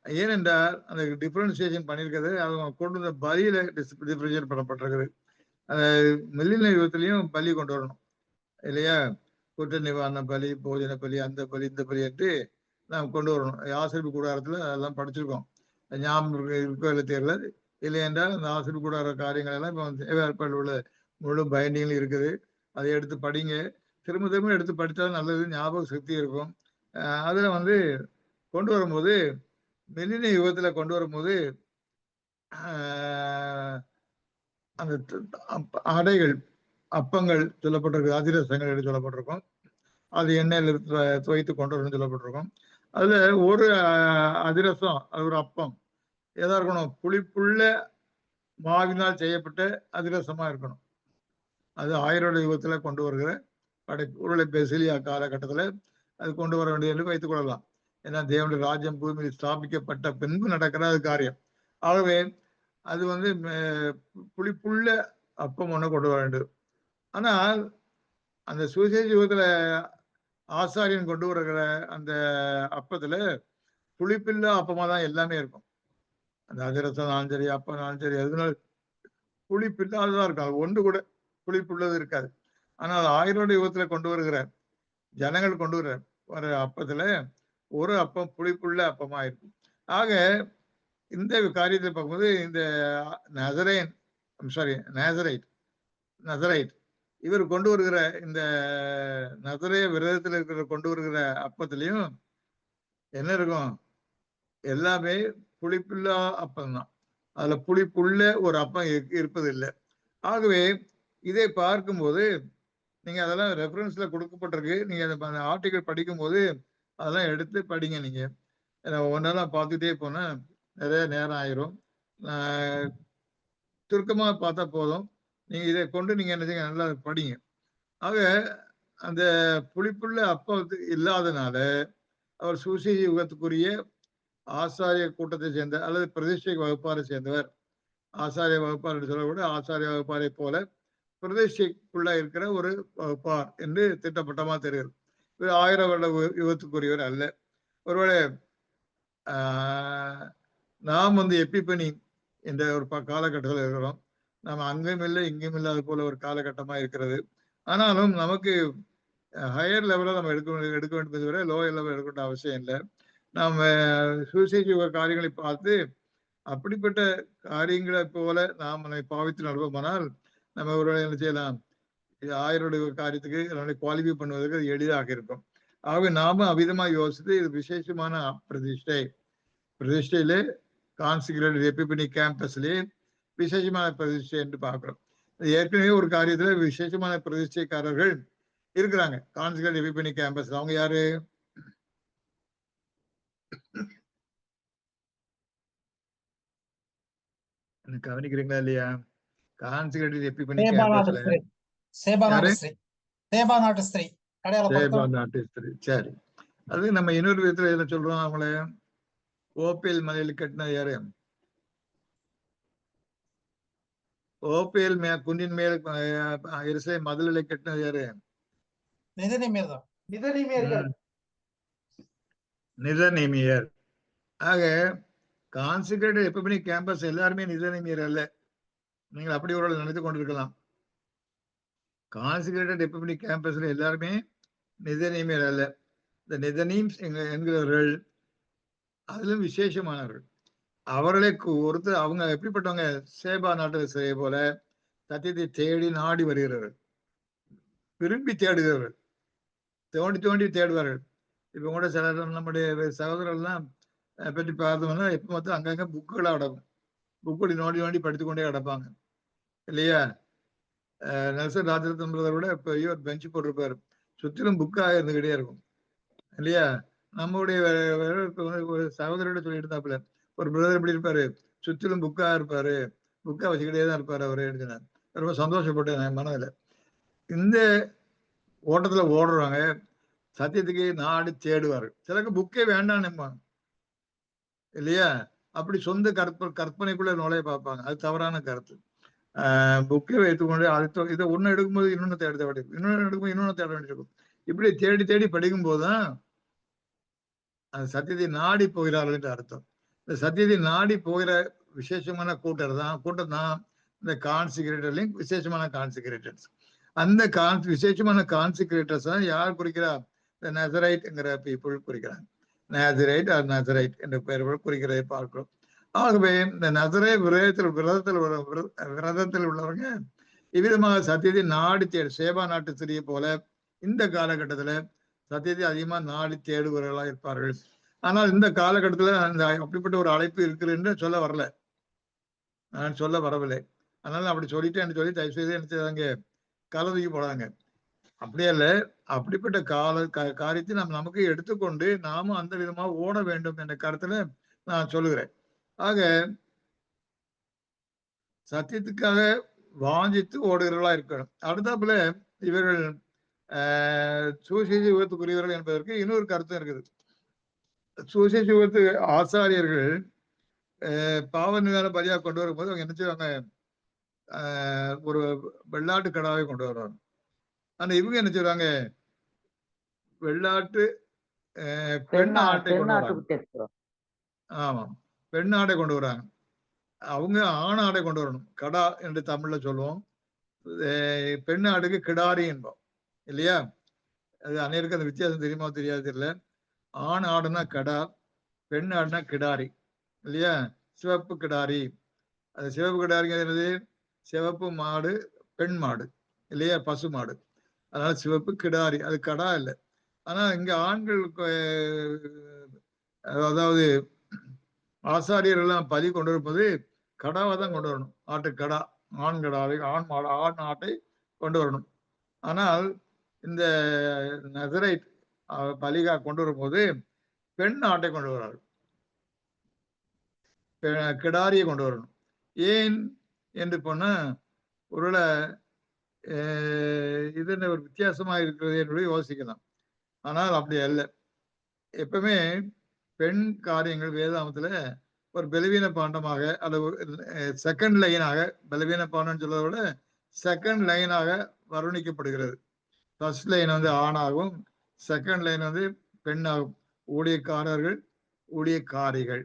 ஏனென்றால் அந்த டிஃபரன்சியேஷன் பண்ணியிருக்கிறது, அவங்க கொண்டு வந்த பலியில டிஃபரன்சியேட் பண்ணப்பட்டிருக்குது. மில்லியன யுகத்திலையும் பலி கொண்டு வரணும் இல்லையா. குற்ற நிவாரண பலி, போஜன பலி, அந்த பலி இந்த பலி என்று நாம் கொண்டு வரணும். ஆசிரியப்பு கூடாரத்துல அதெல்லாம் படிச்சிருக்கோம். ஞாபகம் இருக்கோ இல்லை தெரியல. இல்லை என்றால் அந்த ஆசிரியப்பு கூடார காரியங்கள் எல்லாம் இப்போ ஏற்பாடு உள்ள முழு பைண்டிங்களும் இருக்குது. அதை எடுத்து படிங்க, திரும்ப திரும்ப எடுத்து படித்தாலும் நல்லது, ஞாபக சக்தி இருக்கும். அதுல கொண்டு வரும்போது மில்லின யுகத்துல கொண்டு வரும்போது அந்த அடைகள், அப்பங்கள் சொல்லப்பட்டிருக்கு, அதிரசங்கள் என்று சொல்லப்பட்டிருக்கும். அது எண்ணெயில் துவைத்து கொண்டு வரணும்னு சொல்லப்பட்டிருக்கும். அதுல ஒரு அதிரசம், அது ஒரு அப்பம் எதா இருக்கணும், புளிப்புள்ள மாவினால் செய்யப்பட்ட அதிரசமா இருக்கணும். அது 1000 யுகத்துல கொண்டு வருகிற உருளை பெசிலியா காலகட்டத்துல அது கொண்டு வர வேண்டியது என்று வைத்துக் கொள்ளலாம். ஏன்னா தேவனுடைய ராஜ்யம் பூமியில் ஸ்தாபிக்கப்பட்ட பின்பு நடக்கிற அது காரியம். ஆகவே அது புளிப்புள்ள அப்பம் ஒண்ணு கொண்டு வர வேண்டும். ஆனால் அந்த சுவிசேஷ யுகத்துல ஆசாரியன் கொண்டு வருகிற அந்த அப்பத்துல புளிப்பில்லா அப்பமா தான் எல்லாமே இருக்கும். அந்த அதிரசம் சரி, அப்பம் சரி, எதுனால புளிப்பில்லாததான் இருக்கும். அது ஒன்று கூட புளிப்புள்ளது இருக்காது. ஆனால் 1000 யுகத்துல கொண்டு வருகிற ஜனங்கள் கொண்டு வர அப்பத்துல ஒரு அப்பம் புளிப்புள்ள அப்பமா இருக்கும். ஆக இந்த காரியத்தை பார்க்கும்போது இந்த நசரைட் இவர் கொண்டு வருகிற இந்த நசரேய விரதத்தில் இருக்கிற கொண்டு வருகிற அப்பத்திலையும் என்ன இருக்கும், எல்லாமே புளிப்புள்ளா அப்பம் தான். அதுல புளிப்புள்ள ஒரு அப்பம் இருப்பதில்லை. ஆகவே இதை பார்க்கும்போது நீங்க அதெல்லாம் ரெஃபரன்ஸ்ல கொடுக்கப்பட்டிருக்கு. நீங்க அந்த ஆர்டிகல் படிக்கும்போது அதெல்லாம் எடுத்து படிங்க நீங்க. ஒன்னெல்லாம் பார்த்துட்டே போனா நிறைய நேரம் ஆயிரும். சுருக்கமா பார்த்தா போதும். நீங்க இதை கொண்டு நீங்க என்ன செய்யுங்க, நல்லா படிங்க. ஆக அந்த புளிப்புள்ள அப்பம் இல்லாதனால அவர் சுவிசேஷ யுகத்துக்குரிய ஆசாரிய கூட்டத்தை சேர்ந்த அல்லது பிரதிஷ்டை வகுப்பாரை சேர்ந்தவர். ஆசாரிய வகுப்பார் என்று சொல்லக்கூட ஆசாரிய வகுப்பாரை போல பிரதிஷ்டைக்குள்ள இருக்கிற ஒரு வகுப்பார் என்று திட்டப்பட்டமா தெரிகிறது. 1000 வருட யுகத்துக்குரியவர் அல்ல. ஒருவேளை நாம் எப்பிபனி என்ற ஒரு காலகட்டத்தில் இருக்கிறோம். நாம் அங்கும் இல்லை இங்கும் இல்லாத போல ஒரு காலகட்டமா இருக்கிறது. ஆனாலும் நமக்கு ஹையர் லெவலில் நம்ம எடுக்க வேண்டும் தவிர லோயர் லெவல் எடுக்க வேண்டிய அவசியம் இல்லை. நாம் சுவிசேஷ காரியங்களை பார்த்து அப்படிப்பட்ட காரியங்களை போல நாம் பாவித்து நடப்போமானால் நம்ம ஒரு என்ன செய்யலாம், 1000 காரியத்துக்கு நம்மளை குவாலிஃபை பண்ணுவதற்கு அது எளிதாக இருக்கும். ஆகவே நாம அவிதமாக யோசித்து இது விசேஷமான பிரதிஷ்டையிலே கான்சிக்ரேட்டட் எப்பிபனி கேம்பஸ்லேயே விசேஷமான பிரதிஷ்டை என்று பார்க்கிறோம். ஏற்கனவே ஒரு காரியத்துல விசேஷமான பிரதிஷ்டைக்காரர்கள் இருக்கிறாங்க கான்சிக்ரேட்டட் எப்பிபனி கேம்பஸ்ல. அவங்க யாரு? கவனிக்கிறீங்களா இல்லையா? கான்சிக்ரேட்டட் எப்பிபனி கேம்பஸ்ல சரி, அது நம்ம இன்னொரு விதத்துல என்ன சொல்றோம், அவங்கள ஓப்பேல் மலையில கட்டினது யாரு? ஓப்பேல் குன்றின் மேல் எருசலேம் மதிலை கட்டினது யாரு? நிதனேமியர். ஆக கான்சிக்ரேட்டட் எப்பிபனி கேம்பஸ் எல்லாருமே நிதனேமியர் அல்ல. நீங்கள் அப்படி ஒரு நினைத்து கொண்டிருக்கலாம். கான்சிக்ரேட்டட் எப்பிபனி கேம்பஸ்ல எல்லாருமே நிதனேமியர் அல்ல. இந்த நிதனீம்ஸ் என்கிறவர்கள் அதிலும் விசேஷமானவர்கள். அவர்களை ஒருத்தர் அவங்க எப்படிப்பட்டவங்க? சேபா நாட்டு சிறையை போல சத்தியத்தை தேடி நாடி வருகிறவர்கள், விரும்பி தேடுகிறவர்கள், தோண்டி தோண்டி தேடுவார்கள். இப்ப கூட சில நம்முடைய சகோதரர்கள்லாம் பற்றி பார்த்தோம்னா எப்ப பார்த்தா அங்கங்க புக்குகளா கிடக்கும். புக்குகளை நோண்டி நோண்டி படித்துக்கொண்டே கிடப்பாங்க இல்லையா? நெல்சன் ராஜரத்னம்ன்றதை விட பெரிய ஒரு பெஞ்சு போட்டிருப்பாரு, சுற்றிலும் புக்காக இருந்துகிட்டே இருக்கும் இல்லையா? நம்முடைய ஒரு சகோதரோட சொல்லிட்டு இருந்தாப்புல, ஒரு பிரதர் எப்படி இருப்பாரு, சுற்றிலும் புக்கா இருப்பாரு, புக்கா வச்சுக்கிட்டே தான் இருப்பாரு அவரு எழுதினார். ரொம்ப சந்தோஷப்பட்டேன் என் மனதில். இந்த ஓட்டத்துல ஓடுறாங்க, சத்தியத்துக்கு நாடு தேடுவாரு. சிலருக்கு புக்கே வேண்டாம் நினைப்பாங்க இல்லையா? அப்படி சொந்த கற்பனைக்குள்ள நுழைய பார்ப்பாங்க. அது தவறான கருத்து. புக்கை வைத்துக்கொண்டு அதை இதை ஒண்ணு எடுக்கும்போது இன்னொன்னு தேட வேண்டியிருக்கும், இன்னொன்னு எடுக்கும்போது இன்னொன்னு தேட வேண்டியிருக்கும். இப்படி தேடி தேடி படிக்கும் போதுதான் அந்த சத்தியத்தை நாடி போகிறார்கள் என்று அர்த்தம். இந்த சத்தியத்தை நாடி போகிற விசேஷமான கூட்டம் தான் இந்த கான்சிக்ரேட்டர்லையும் விசேஷமான கான்சிக்ரேட்டர்ஸ். அந்த விசேஷமான கான்சிக்ரேட்டர்ஸ் தான் யார் குறிக்கிறார்? இந்த நசரைட் என்கிற பீப்புள் குறிக்கிறாங்க. நசரைட் என்ற பெயர்கள் குறிக்கிறதை பார்க்கிறோம். ஆகவே இந்த நசரே விரதத்தில் உள்ளவங்க இவ்விதமாக சத்தியத்தை நாடி தேடு, சேபா நாட்டு சிறிய போல இந்த காலகட்டத்துல சத்தியத்தை அதிகமா நாடி தேடுபவர்களா இருப்பார்கள். ஆனால் இந்த காலகட்டத்துல அந்த அப்படிப்பட்ட ஒரு அழைப்பு இருக்குன்னு சொல்ல வரல, நான் சொல்ல வரவில்லை. அதனால அப்படி சொல்லிட்டேன்னு சொல்லி தயவு செய்து என்ன செய்வாங்க, கலந்துக்கி போடாங்க. அப்படியே இல்ல, அப்படிப்பட்ட காரியத்தை நமக்கு எடுத்துக்கொண்டு நாமும் அந்த விதமா ஓட வேண்டும் என்ற கருத்துல நான் சொல்லுகிறேன். ஆக சத்தியத்துக்காக வாஞ்சித்து ஓடுகிறவர்களா இருக்கணும். அடுத்தாப்புல இவர்கள் சுவிசேஷ யுகத்துக்குரியவர்கள் என்பதற்கு இன்னொரு கருத்து இருக்குது. சுவிசேஷ யுகத்து ஆசாரியர்கள் பாவ நிவாரண பலியா கொண்டு வரும்போது அவங்க என்ன செய்வாங்க, ஒரு வெள்ளாட்டு கடாவை கொண்டு வருவாங்க. ஆனா இவங்க என்ன செய்வாங்க, வெள்ளாட்டு பெண் ஆட்டை கொண்டு வராங்க. ஆமா, பெண் ஆடை கொண்டு வராங்க. அவங்க ஆண் ஆடை கொண்டு வரணும். கடா என்று தமிழ்ல சொல்லுவோம், பெண் ஆடுக்கு கிடாரி என்போம் இல்லையா? அது அனைவருக்கும் அந்த வித்தியாசம் தெரியுமா தெரியாது தெரியல. ஆண் ஆடுனா கடா, பெண் ஆடுனா கிடாரி இல்லையா? சிவப்பு கிடாரி, அது சிவப்பு கிடாரிங்கிறது சிவப்பு மாடு, பெண் மாடு இல்லையா, பசு மாடு. அதனால சிவப்பு கிடாரி, அது கடா இல்லை. ஆனா இங்க ஆண்கள் அதாவது ஆசாரியர் எல்லாம் பலி கொண்டு வரும்போது கடாவை தான் கொண்டு வரணும். ஆட்டுக்கடா, ஆண் கடாவை, ஆண் மாடு, ஆண் ஆட்டை கொண்டு வரணும். ஆனால் இந்த நசரைட் பலிகா கொண்டு வரும்போது பெண் ஆட்டை கொண்டு வராரு, கிடாரியை கொண்டு வரணும். ஏன் என்று போனா ஒருவேளை இது ஒரு வித்தியாசமா இருக்கிறது என்று யோசிக்கலாம். ஆனால் அப்படி அல்ல. எப்பவுமே பெண் காரியங்கள் வேதாமத்துல ஒரு பலவீன பாண்டமாக அல்லது செகண்ட் லைனாக, பலவீன பாண்டம் சொல்றதை விட செகண்ட் லைனாக வர்ணிக்கப்படுகிறது. ஃபர்ஸ்ட் லைன் வந்து ஆணாகவும், செகண்ட் லைன் வந்து பெண்ணாகும். ஊழியக்காரர்கள், ஊழியக்காரிகள்,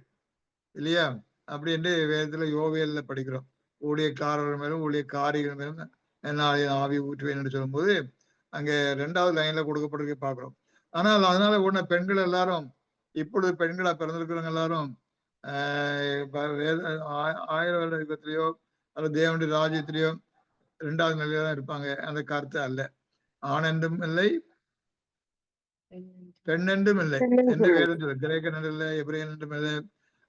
இல்லையா? அப்படி என்று வேதத்துல யோவேல்ல படிக்கிறோம். ஊழியக்காரர்கள் மேலும் ஊழியக்காரிகள் மேலும் என்னால் ஆவி ஊற்றுவேன் என்று சொல்லும்போது அங்க 2வது லைன்ல கொடுக்கப்பட்டிருக்க பார்க்கிறோம். ஆனால் அதனால உடனே பெண்கள் எல்லாரும், இப்பொழுது பெண்களா பிறந்திருக்கிறவங்க எல்லாரும் 1000 வருட யுகத்திலேயோ அல்லது தேவனுடைய ராஜ்யத்திலேயோ 2வது நிலையில தான் இருப்பாங்க. அந்த கருத்து அல்ல. ஆண் என்றும் இல்லை, பெண் என்றும் இல்லை என்று வேதம் சொல்ல. கிரேக்க என்றும் இல்லை, எபிரேயன் என்றும் இல்லை,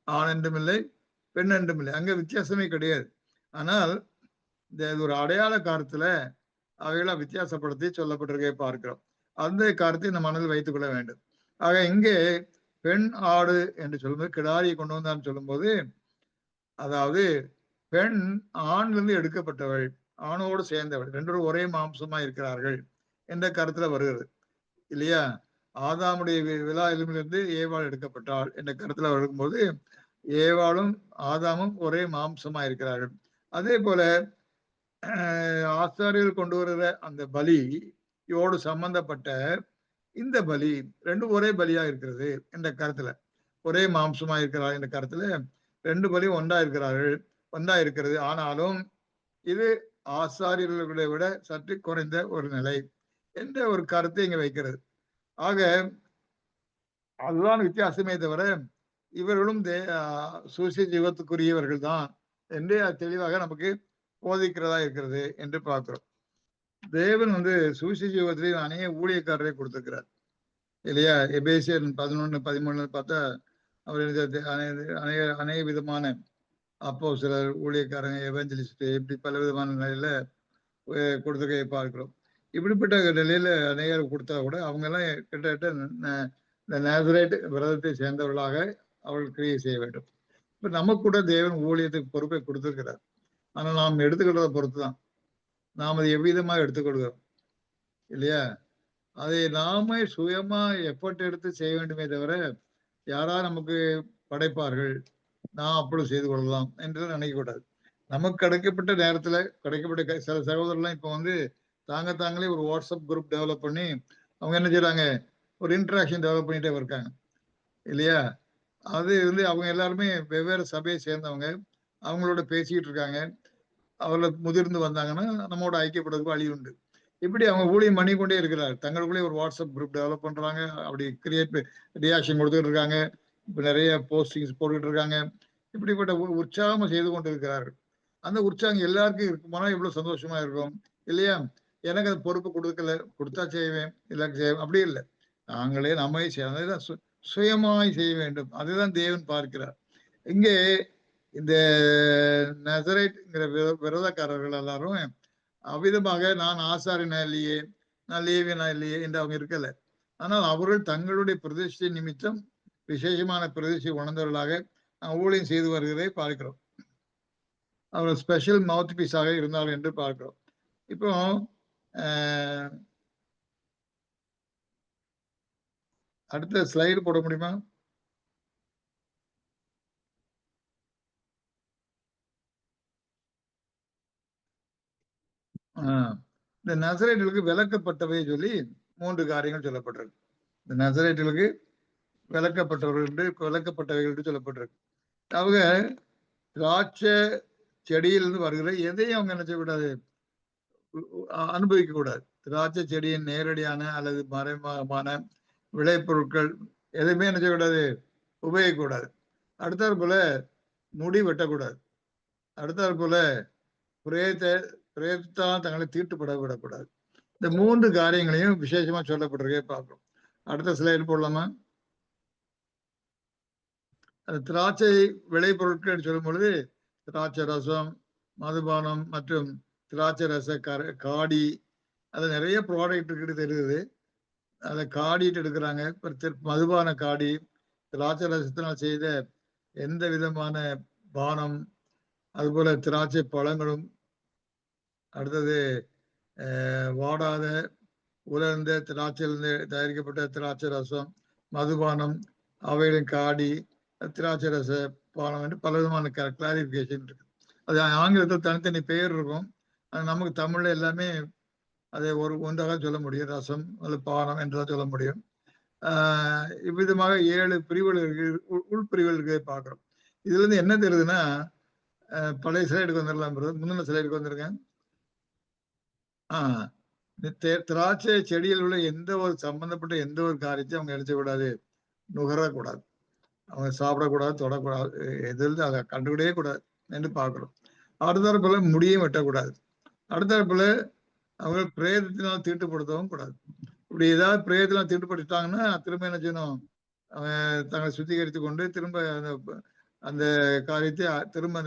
ஆண் என்றும் இல்லை, பெண் என்றும் இல்லை. அங்க வித்தியாசமே கிடையாது. ஆனால் இந்த ஒரு அடையாள காலத்துல அவைகளை வித்தியாசப்படுத்தி சொல்லப்பட்டிருக்கே பார்க்கிறோம். அந்த கருத்தை இந்த மனதில் வைத்துக் கொள்ள வேண்டும். ஆக இங்கே பெண் ஆடு என்று சொல்லும்போது, கிடாரியை கொண்டு வந்தான்னு சொல்லும்போது, அதாவது பெண் ஆணிலிருந்து எடுக்கப்பட்டவள், ஆணோடு சேர்ந்தவள், 2 ஒரே மாம்சமா இருக்கிறார்கள் என்ற கருத்துல வருகிறது, இல்லையா? ஆதாமுடைய விலா எலும்பிலிருந்து ஏவாள் எடுக்கப்பட்டாள் என்ற கருத்துல வரும்போது, ஏவாளும் ஆதாமும் ஒரே மாம்சமா இருக்கிறார்கள். அதே போல ஆசாரியர்கள் கொண்டு வருகிற அந்த பலியோடு சம்பந்தப்பட்ட இந்த பலி 2 ஒரே பலியா இருக்கிறது என்ற கருத்துல, ஒரே மாம்சமா இருக்கிறார் என்ற கருத்துல 2 பலியும் ஒன்றா இருக்கிறது. ஆனாலும் இது ஆசாரியர்களை விட சற்று குறைந்த ஒரு நிலை என்ற ஒரு கருத்தை இங்க வைக்கிறது. ஆக அதுதான் வித்தியாசமே தவிர இவர்களும் சுவிசேஷ ஜீவத்துக்குரியவர்கள் தான் என்று தெளிவாக நமக்கு போதிக்கிறதா இருக்கிறது என்று பார்க்கிறோம். தேவன் வந்து சுவிசேஷ ஜீவத்திலேயே அநேக ஊழியக்காரரை கொடுத்திருக்கிறார், இல்லையா? எபேசியர் 11:13 பார்த்தா அவர் அநேக விதமான அப்போஸ்தலர், ஊழியக்காரங்க, எவஞ்சலிஸ்ட், இப்படி பல விதமான நிலையில கொடுத்துருக்கையை பார்க்கிறோம். இப்படிப்பட்ட நிலையில அநேகர் கொடுத்தா கூட அவங்க எல்லாம் கிட்டத்தட்ட இந்த நாசரேட் விரதத்தை சேர்ந்தவர்களாக அவர்கள் கிரியை செய்ய வேண்டும். இப்ப நமக்கு கூட தேவன் ஊழியத்துக்கு பொறுப்பை கொடுத்திருக்கிறார். ஆனா நாம் எடுத்துக்கிட்டதை பொறுத்து தான் நாம் அதை எவ்விதமாக எடுத்துக்கொள்கிறோம், இல்லையா? அதை நாம சுயமா எஃபர்ட் எடுத்து செய்ய வேண்டுமே தவிர யாரா நமக்கு படைப்பார்கள், நான் அப்படி செய்து கொள்ளலாம் என்று நினைக்க கூடாது. நமக்கு கிடைக்கப்பட்ட நேரத்துல கிடைக்கப்பட்ட சில சகோதரர்லாம் இப்ப வந்து தாங்களே ஒரு வாட்ஸ்அப் குரூப் டெவலப் பண்ணி அவங்க என்ன செய்யறாங்க, ஒரு இன்டராக்ஷன் டெவலப் பண்ணிட்டே இருக்காங்க, இல்லையா? அது வந்து அவங்க எல்லாருமே வெவ்வேறு சபையை சேர்ந்தவங்க, அவங்களோட பேசிக்கிட்டு இருக்காங்க. அவர்கள் முதிர்ந்து வந்தாங்கன்னா நம்மோட ஐக்கியப்படுறதுக்கு வழி உண்டு. இப்படி அவங்க ஊழியம் பண்ணி கொண்டே இருக்கிறார். தங்களுக்குள்ளே ஒரு வாட்ஸ்அப் குரூப் டெவலப் பண்றாங்க, அப்படி கிரியேட் ரியாக்ஷன் கொடுத்துட்டு இருக்காங்க, இப்ப நிறைய போஸ்டிங்ஸ் போட்டுக்கிட்டு இருக்காங்க. இப்படிப்பட்ட உற்சாகமா செய்து கொண்டு இருக்கிறார்கள். அந்த உற்சாகம் எல்லாருக்கும் இருக்குமானா எவ்வளவு சந்தோஷமா இருக்கும், இல்லையா? எனக்கு அது பொறுப்பு கொடுத்தா செய்வேன், இல்லை செய்வேன், அப்படி இல்லை. நாங்களே நம்மை சேர்ந்ததான் சுயமாய் செய்ய வேண்டும். அதுதான் தேவன் பார்க்கிறார். இங்கே இந்த நசரேட்ங்கிற விரதக்காரர்கள் எல்லாரும் அவ்விதமாக நான் ஆசாரியனா இல்லையே, நான் லேவியனா இல்லையே என்று அவங்க இருக்கல. ஆனால் அவர்கள் தங்களுடைய பிரதிஷ்டை நிமித்தம் விசேஷமான பிரதிஷ்டை உணர்ந்தவர்களாக ஊழியம் செய்து வருகிறதை பார்க்கிறோம். அவர்கள் ஸ்பெஷல் மவுத் பீஸாக இருந்தார்கள் என்று பார்க்கிறோம். இப்போ அடுத்த ஸ்லைடு போட முடியுமா? இந்த நசரேட்டுகளுக்கு விளக்கப்பட்டவை சொல்லி 3 காரியங்கள் சொல்லப்பட்டிருக்கு. இந்த நசரேட்டுகளுக்கு விளக்கப்பட்டவைகள் என்று சொல்லப்பட்டிருக்கு. அவங்க திராட்சை செடியிலிருந்து வருகிற எதையும் அவங்க என்ன செய்யக்கூடாது, அனுபவிக்க கூடாது. திராட்சை செடியின் நேரடியான அல்லது மறைமுகமான விளைபொருட்கள் எதுவுமே என்ன செய்யக்கூடாது, உபயோகிக்க கூடாது. அடுத்தாற் போல முடி வெட்டக்கூடாது. அடுத்தாற் போல பிரேத்தான் தங்களை தீட்டுப்பட விடக்கூடாது. இந்த 3 காரியங்களையும் விசேஷமா சொல்லப்பட்டிருக்கே பார்க்கிறோம். அடுத்த ஸ்லைடு போடலாமா? அது திராட்சை விளைபொருட்கள் சொல்லும் பொழுது திராட்சை ரசம், மதுபானம் மற்றும் திராட்சை ரச காடி, அது நிறைய ப்ராடக்ட் இருக்குது தெரியுது. அதை காடிட்டு எடுக்கிறாங்க. மதுபான காடி, திராட்சை ரசத்தினால் செய்த எந்த விதமான பானம், அதுபோல திராட்சை பழங்களும், அடுத்தது வாடாத உலர்ந்த திராட்சையிலிருந்து தயாரிக்கப்பட்ட திராட்சை ரசம், மதுபானம், அவைகளின் காடி, திராட்சை ரச பானம் என்று பல விதமான கிளாரிபிகேஷன் இருக்கு. அது ஆங்கிலத்தில் தனித்தனி பெயர் இருக்கும். நமக்கு தமிழ்ல எல்லாமே அதை ஒன்றாக சொல்ல முடியும். ரசம் அல்லது பானம் என்றுதான் சொல்ல முடியும். இவ்விதமாக 7 பிரிவுகள் உள்பிரிவுகளுக்கு பார்க்கிறோம். இதுல இருந்து என்ன தெரியுதுன்னா, பழைய ஸ்லைடுக்கு வந்துடலாம், முந்தின ஸ்லைடுக்கு வந்துருங்க. திராட்சை செடியில் உள்ள எந்த ஒரு சம்பந்தப்பட்ட எந்த ஒரு காரியத்தையும் அவங்க எடுத்துக்கூடாது, நுகரக்கூடாது, அவங்க சாப்பிடக்கூடாது, தொடக்கூடாது, எதிர்த்து அதை கண்டுவிடவே கூடாது என்று பார்க்கிறோம். அடுத்தரப்புல முடியும் வெட்டக்கூடாது. அடுத்தரப்புல அவங்க பிரேதத்தினால் தீட்டுப்படுத்தவும் கூடாது. இப்படி ஏதாவது பிரேதத்தினால் தீட்டுப்படுத்திட்டாங்கன்னா திரும்ப என்ன செய்யணும், தங்களை சுத்திகரித்து கொண்டு திரும்ப அந்த காரியத்தை திரும்ப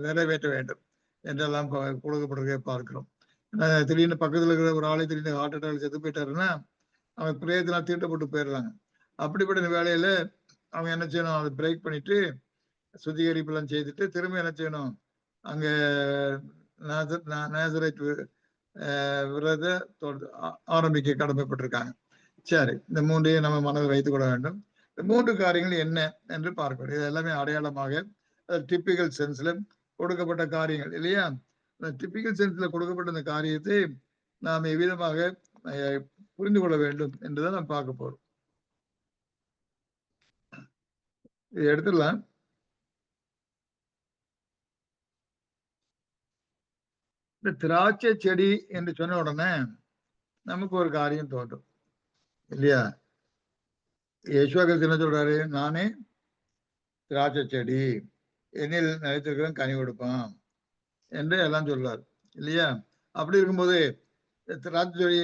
நிறைவேற்ற வேண்டும் என்றெல்லாம் கொடுக்கப்பட்டிருக்க பார்க்கிறோம். திடீர்னு பக்கத்துல இருக்கிற ஒரு ஆளை திடீர்னு ஹார்ட் அட்டாக் செத்து போயிட்டாருன்னா அவங்க பிரேதத்தினால் தீட்டப்பட்டு போயிடுறாங்க. அப்படிப்பட்ட வேலையில அவங்க என்ன செய்யணும், அதை பிரேக் பண்ணிட்டு சுத்திகரிப்பு எல்லாம் செய்துட்டு திரும்ப என்ன செய்யணும், அங்க நேசரேத் விரத ஆரம்பிக்க கடமைப்பட்டிருக்காங்க. சரி, இந்த மூன்றையும் நம்ம மனதில் வைத்துக் கொள்ள வேண்டும். இந்த 3 காரியங்கள் என்ன என்று பார்க்கணும். இது எல்லாமே அடையாளமாக டிப்பிக்கல் சென்ஸ்ல கொடுக்கப்பட்ட காரியங்கள் இல்லையா? டிப்பிக்கல் சென்ஸ்ல கொடுக்கப்பட்ட இந்த காரியத்தை நாம் எவ்விதமாக புரிந்து கொள்ள வேண்டும் என்றுதான் நாம் பார்க்க போறோம். இது எடுத்துடலாம். இந்த திராட்சை செடி என்று சொன்ன உடனே நமக்கு ஒரு காரியம் தோன்றும் இல்லையா? யேசுவா கிறிஸ்து என்ன சொல்றாரு, நானே திராட்சை செடி, என்னில் நிலைத்திருக்கிறேன் கனி கொடுப்பான் என்று எல்லாம் சொல்றாரு இல்லையா? அப்படி இருக்கும்போது திராட்சை செடி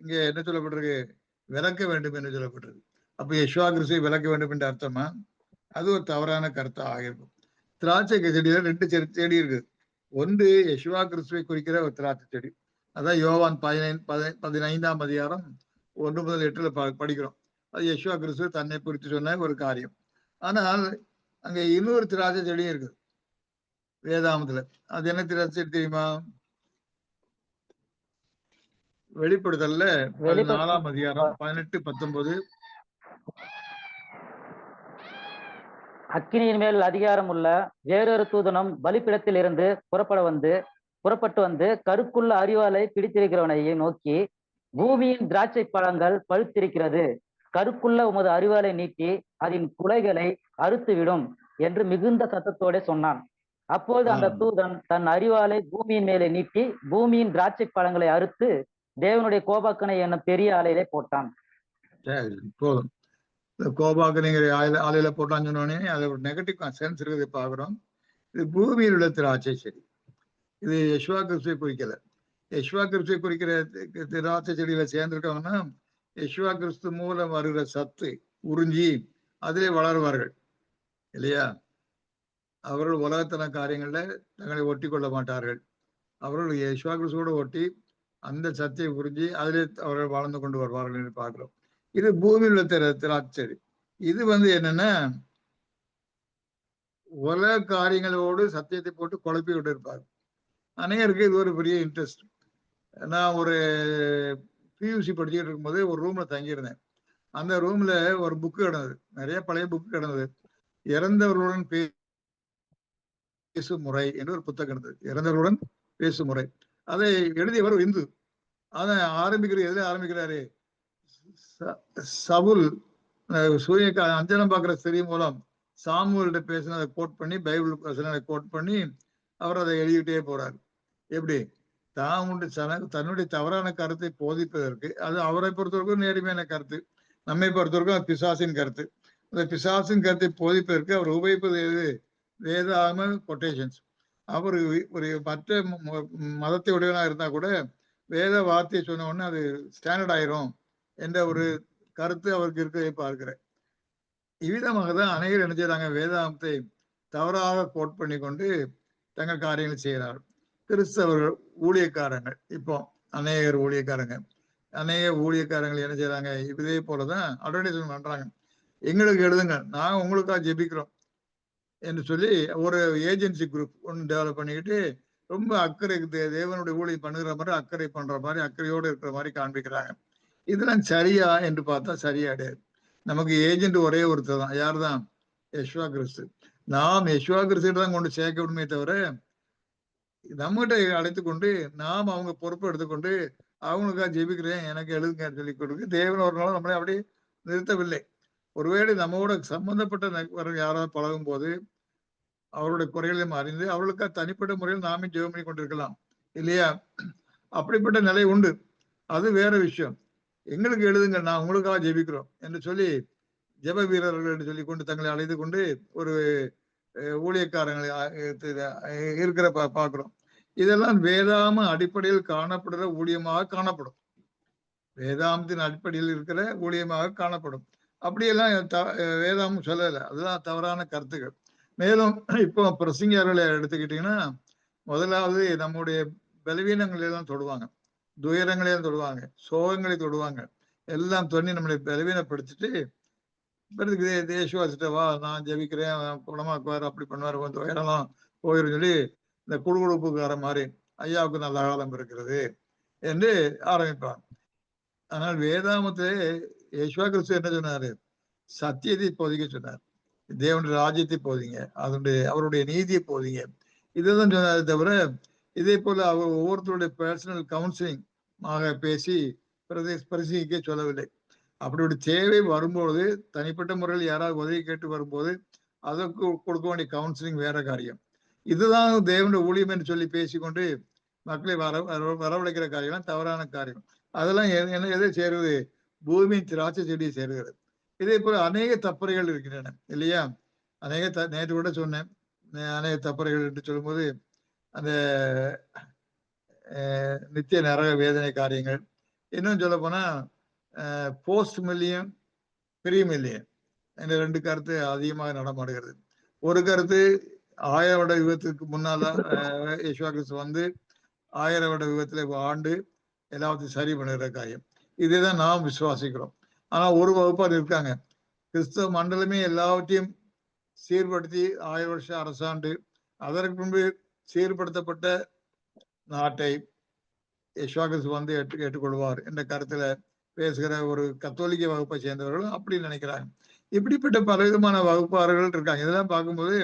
இங்க என்ன சொல்லப்பட்டிருக்கு, விளக்க வேண்டும் என்று சொல்லப்பட்டிருக்கு. அப்ப யேசுவா கிறிஸ்துவை விளக்க வேண்டும் என்று அர்த்தமா? அது ஒரு தவறான கருத்தா ஆகிருக்கும். திராட்சை செடியில 2 செடி இருக்கு. ஒன்று யேசுவா கிறிஸ்துவை குறிக்கிற ஒரு திராட்சை செடி, அதான் யோவான் 15ஆம் அதிகாரம் 1 முதல் 8 படிக்கிறோம். அது யேசுவா கிறிஸ்து தன்னை குறித்து சொன்ன ஒரு காரியம். ஆனால் அங்க இன்னொரு திராட்சை செடியும் இருக்கு வேதாமத்துல. அது என்ன திராட்சை செடி தெரியுமா? வெளிப்படுத்தல்ல 14ஆம் அதிகாரம் 18, 19. அக்கினியின் மேல் அதிகாரம் உள்ள வேறொரு தூதனும் பலிப்பிடத்தில் இருந்து புறப்பட்டு வந்து கருக்குள்ள அரிவாளை பிடித்திருக்கிறவனையை நோக்கி, பூமியின் திராட்சை பழங்கள் பழுத்திருக்கிறது, கருக்குள்ள உமது அரிவாளை நீட்டி அதன் குலைகளை அறுத்துவிடும் என்று மிகுந்த சத்தத்தோட சொன்னான். அப்போது அந்த தூதன் தன் அரிவாளை பூமியின் மேலே நீட்டி பூமியின் திராட்சை பழங்களை அறுத்து தேவனுடைய கோபாக்கனை என்னும் பெரிய ஆலையிலே போட்டான். போதும். கோபாக்கனைங்கிற ஆலையில போட்டான்னு சொன்னோடனே அது ஒரு நெகட்டிவ் சென்ஸ் இருக்கிறது பாக்குறோம். இது பூமியில் உள்ள திராட்சை செடி. இது யேசுவா கிறிஸ்துவை குறிக்கல. யேசுவா கிறிஸ்துவை குறிக்கிற திராட்சை செடியில சேர்ந்திருக்காங்கன்னா யேசுவா கிறிஸ்து மூலம் வருகிற சத்து உறிஞ்சி அதிலே வளருவார்கள் இல்லையா? அவர்கள் உலகத்தன காரியங்கள்ல தங்களை ஒட்டி கொள்ள மாட்டார்கள். அவர்கள் யேசுவா கிறிஸ்துவோட ஒட்டி அந்த சத்தை உறிஞ்சி அதிலே அவர்கள் வாழ்ந்து கொண்டு வருவார்கள் என்று பார்க்கிறோம். இது பூமியில் உள்ள திராட்சை செடி. இது என்னன்னா உலக காரியங்களோடு சத்தியத்தை போட்டு குழப்பி விட்டு இருப்பார். அநேகருக்கு இது ஒரு பெரிய இன்ட்ரெஸ்ட். நான் ஒரு பியூசி படிச்சுட்டு இருக்கும்போது ஒரு ரூம்ல தங்கியிருந்தேன். அந்த ரூம்ல ஒரு புக்கு கிடந்தது, நிறைய பழைய புக்கு கிடந்தது. இறந்தவர்களுடன் பேசும் முறை என்று ஒரு புத்தகம் இருந்தது. இறந்தவர்களுடன் பேசும் முறை. அதை எழுதியவர் ஒரு இந்து. அதை எதுல ஆரம்பிக்கிறாரு, சவுல் சூரியக்கா அஞ்சனம் பார்க்கிற ஸ்திரீ மூலம் சாமுவேல்கிட்ட பேசினதை கோட் பண்ணி, பைபிள் வசனங்களை கோட் பண்ணி அவர் அதை எழுதிக்கிட்டே போறாரு. எப்படி தன்னுடைய தவறான கருத்தை போதிப்பதற்கு, அது அவரை பொறுத்தவரைக்கும் நேர்மையான கருத்து, நம்மை பொறுத்தவரைக்கும் பிசாசின் கருத்து. அந்த பிசாசின் கருத்தை போதிப்பதற்கு அவர் உபயோகிப்பது எது? வேதாகம கொட்டேஷன்ஸ். அவர் ஒரு மற்ற மதத்தை உடையவனாக இருந்தா கூட வேத வார்த்தையை சொன்ன உடனே அது ஸ்டாண்டர்ட் ஆயிரும் என்ற ஒரு கருத்து அவருக்கு இருக்கிறதை பார்க்கிறேன். இவ்விதமாக தான் அநேகர் என்ன செய்யறாங்க, வேதாந்தத்தை தவறாக கோட் பண்ணி கொண்டு தங்கள் காரியங்களை செய்கிறார்கள். கிறிஸ்தவர்கள் ஊழியக்காரங்கள், இப்போ அநேக ஊழியக்காரங்கள் என்ன செய்யறாங்க, இதே போலதான் அட்வர்டைஸ்மெண்ட் பண்றாங்க. எங்களுக்கு எழுதுங்க, நாங்க உங்களுக்காக ஜெபிக்கிறோம் என்று சொல்லி ஒரு ஏஜென்சி குரூப் ஒன்று டெவலப் பண்ணிக்கிட்டு ரொம்ப அக்கறை தேவனுடைய ஊழியம் பண்ணுகிற மாதிரி அக்கறை பண்ற மாதிரி அக்கறையோடு இருக்கிற மாதிரி காண்பிக்கிறாங்க. இதெல்லாம் சரியா என்று பார்த்தா சரியா கிடையாது. நமக்கு ஏஜென்ட் ஒரே ஒருத்தர் தான். யார் தான்? யெஷுவா கிறிஸ்து. நாம் யெஷுவா கிறிஸ்து தான் கொண்டு சேர்க்க விடுமே தவிர நம்மகிட்ட அழைத்து கொண்டு நாம் அவங்க பொறுப்பை எடுத்துக்கொண்டு அவங்களுக்காக ஜெபிக்கிறேன் எனக்கு எழுதுங்க சொல்லி கொடுக்கு தேவன் ஒரு நாளும் நம்மளை அப்படியே நிறுத்தவில்லை. ஒருவேளை நம்மோட சம்பந்தப்பட்ட யாராவது பழகும் போது அவருடைய குறைகளையும் அறிந்து அவர்களுக்காக தனிப்பட்ட முறையில் நாமே ஜெபம் பண்ணி கொண்டிருக்கலாம் இல்லையா? அப்படிப்பட்ட நிலை உண்டு. அது வேற விஷயம். எங்களுக்கு எழுதுங்க, நான் உங்களுக்காக ஜெபிக்கிறோம் என்று சொல்லி ஜெப வீரர்கள் என்று சொல்லி கொண்டு தங்களை அழைத்து கொண்டு ஒரு ஊழியக்காரங்களை இருக்கிற பார்க்கிறோம். இதெல்லாம் வேதாம அடிப்படையில் காணப்படுற ஊழியமாக காணப்படும். வேதாந்தத்தின் அடிப்படையில் இருக்கிற ஊழியமாக காணப்படும். அப்படியெல்லாம் வேதாமம் சொல்லலை. அதுதான் தவறான கருத்துக்கள். மேலும் இப்போ பிரசங்கியார்களை எடுத்துக்கிட்டீங்கன்னா முதலாவது நம்முடைய பலவீனங்களை எல்லாம் தொடுவாங்க, துயரங்களையும் தொடுவாங்க, சோகங்களை தொடுவாங்க, எல்லாம் தொண்ணி நம்மளை பலவீனப்படுத்திட்டு தேசுவாசிட்ட வா நான் ஜெபிக்கிறேன் குணமாக்குவார் அப்படி பண்ணுவார் கொஞ்சம் துயரெல்லாம் போயிரும் சொல்லி இந்த குழுகுழுப்புக்கார மாதிரி ஐயாவுக்கு நல்ல காலம் இருக்கிறது என்று ஆரம்பிப்பாங்க. ஆனால் வேதாமத்திலே யேசுவா கிறிஸ்து என்ன சொன்னாரு? சத்தியத்தை போதிக்க சொன்னார். தேவனுடைய ராஜ்யத்தை போதிங்க, அவருடைய நீதியை போதிங்க, இதுதான் சொன்னாரே தவிர இதே போல அவர் ஒவ்வொருத்தருடைய பர்சனல் கவுன்சிலிங் ஆக பேசி பிரசங்கிக்க சொல்லவில்லை. அப்படி ஒரு தேவை வரும்போது தனிப்பட்ட முறையில் யாராவது உதவி கேட்டு வரும்போது அதற்கு கொடுக்க வேண்டிய கவுன்சிலிங் வேற காரியம். இதுதான் தேவனுடைய ஊழியம் என்று சொல்லி பேசிக்கொண்டு மக்களை வரவழைக்கிற காரியம் தவறான காரியம். அதெல்லாம் எதை சேருவது? பூமியின் திராட்சை செடியை சேருகிறது. இதே போல அநேக தப்பறைகள் இருக்கின்றன இல்லையா? நேற்று கூட சொன்னேன், அநேக தப்பறைகள் என்று சொல்லும்போது அந்த நித்திய நரக வேதனை காரியங்கள், இன்னும் சொல்ல போனா போஸ்ட் மில்லியன் ப்ரீ மில்லியன் என்ற 2 கருத்து அதிகமாக நடமாடுகிறது. ஒரு கருத்து 1000 வருட யுகத்துக்கு முன்னால யேசுவா கிறிஸ்து வந்து 1000 வருட யுகத்துல ஆண்டு எல்லாத்தையும் சரி பண்ணுகிற காரியம். இதுதான் நாம் விசுவாசிக்கிறோம். ஆனா ஒரு வகுப்பார் இருக்காங்க, கிறிஸ்தவ மண்டலமே எல்லாவற்றையும் சீர்படுத்தி 1000 வருஷம் அரசாண்டு அதற்கு முன்பு சீர்படுத்தப்பட்ட நாட்டை யேசுவா கிறிஸ்து வந்து ஏற்றுக்கொள்வார் என்ற கருத்துல பேசுகிற ஒரு கத்தோலிக்க வகுப்பை சேர்ந்தவர்களும் அப்படி நினைக்கிறாங்க. இப்படிப்பட்ட பலவிதமான வகுப்பாளர்கள் இருக்காங்க. இதெல்லாம் பார்க்கும்போது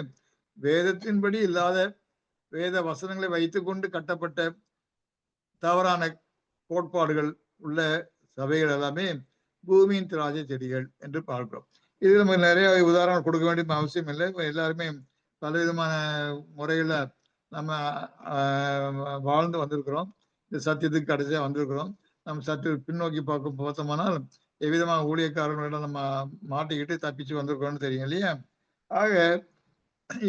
வேதத்தின்படி இல்லாத வேத வசனங்களை வைத்துக்கொண்டு கட்டப்பட்ட தவறான கோட்பாடுகள் உள்ள சபைகள் எல்லாமே பூமியின் திராட்சை செடிகள் என்று பார்க்கிறோம். இது நம்ம நிறைய உதாரணம் கொடுக்க வேண்டிய அவசியம் இல்லை. எல்லாருமே பலவிதமான முறையில நம்ம வாழ்ந்து வந்திருக்கிறோம். இந்த சத்தியத்துக்கு கடைசியா வந்திருக்கிறோம். நம்ம சற்று பின்னோக்கி பார்த்தோம்னால் எவ்விதமான ஊழியக்காரர்களிடம் நம்ம மாட்டிக்கிட்டு தப்பிச்சு வந்திருக்கோம்னு தெரியும் இல்லையா? ஆக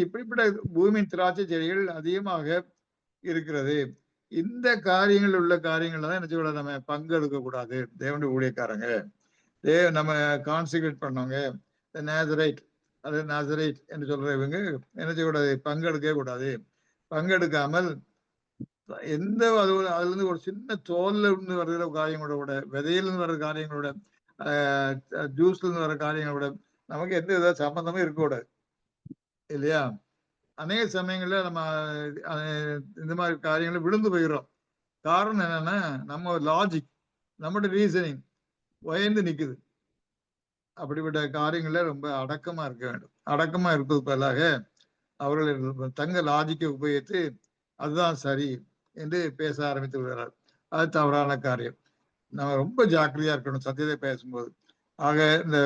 இப்படிப்பட்ட பூமியின் திராட்சை செடிகள் அதிகமாக இருக்கிறது. இந்த காரியங்கள் உள்ள காரியங்கள்ல தான் என்ன செய்யக்கூடாது, நம்ம பங்கெடுக்க கூடாது. தேவனுடைய ஊழியக்காரங்க நம்ம கான்சிக்ரேட் பண்ணவங்க நேசரைட் என்று சொல்ற இவங்க என்ன செய்யக்கூடாது, பங்கெடுக்கவே கூடாது. பங்கெடுக்காமல் எந்த அதுல இருந்து ஒரு சின்ன தோல்ல இருந்து வருகிற காரியங்களோட, விதையிலிருந்து வர்ற காரியங்களோட, ஜூஸ்ல இருந்து வர காரியங்களோட நமக்கு எந்த வித சம்பந்தமும் இருக்கக்கூடாது இல்லையா? அநேக சமயங்கள்ல நம்ம இந்த மாதிரி காரியங்களை விழுந்து போயிடுறோம். காரணம் என்னன்னா நம்ம லாஜிக், நம்மளோட ரீசனிங் உயர்ந்து நிக்குது. அப்படிப்பட்ட காரியங்கள ரொம்ப அடக்கமா இருக்க வேண்டும். அடக்கமா இருப்பது பதிலாக அவர்கள் தங்க லாஜிக்கை உபயோகித்து அதுதான் சரி என்று பேச ஆரம்பித்து விடுகிறார். அது தவறான காரியம். நம்ம ரொம்ப ஜாக்கிரதையா இருக்கணும் சத்தியத்தை பேசும்போது. ஆக இந்த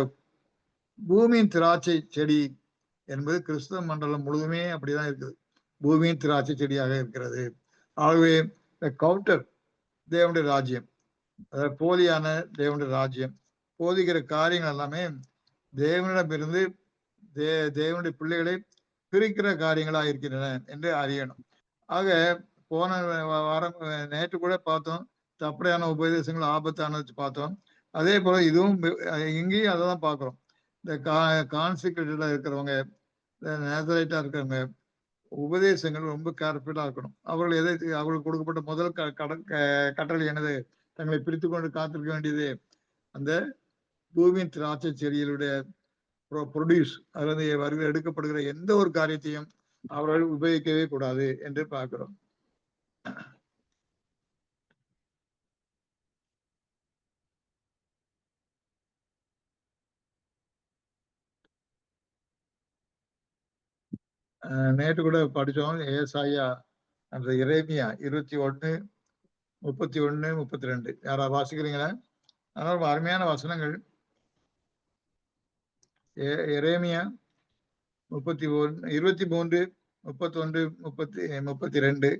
பூமியின் திராட்சை செடி என்பது கிறிஸ்தவ மண்டலம் முழுதுமே அப்படிதான் இருக்குது. பூமியின் திராட்சை செடியாக இருக்கிறது. ஆகவே இந்த கவுண்டர் தேவனுடைய ராஜ்யம், அதாவது போலியான தேவனுடைய ராஜ்யம் போதிக்கிற காரியங்கள் எல்லாமே தேவனிடமிருந்து தேவனுடைய பிள்ளைகளை பிரிக்கிற காரியங்களா இருக்கின்றன என்று அறியணும். ஆக போன வாரம் நேற்று கூட பார்த்தோம், தப்பறையான உபதேசங்கள் ஆபத்தானது பார்த்தோம். அதே போல இதுவும் இங்கேயும் அதை தான் பார்க்கிறோம். இந்த கான்சிக்ரேட்டடா இருக்கிறவங்க, நேசரைட்டா இருக்கிறவங்க உபதேசங்கள் ரொம்ப கேர்ஃபுல்லா இருக்கணும். அவர்கள் அவர்களுக்கு கொடுக்கப்பட்ட முதல் கட்டளை என்னது? தங்களை பிரித்துக் கொண்டு காத்திருக்க வேண்டியது அந்த பூமியின் திராட்சை செடிகளுடைய ப்ரொடியூஸ், அல்லது வருகிற எடுக்கப்படுகிற எந்த ஒரு காரியத்தையும் அவர்கள் உபயோகிக்கவே கூடாது என்று பார்க்கிறோம். நேற்று கூட படிச்சோம் ஏசாயா அந்த எரேமியா 21:31-32. யாரா வாசிக்கிறீங்களா? அதனால அருமையான வசனங்கள். எரேமியா 23, 31, 32.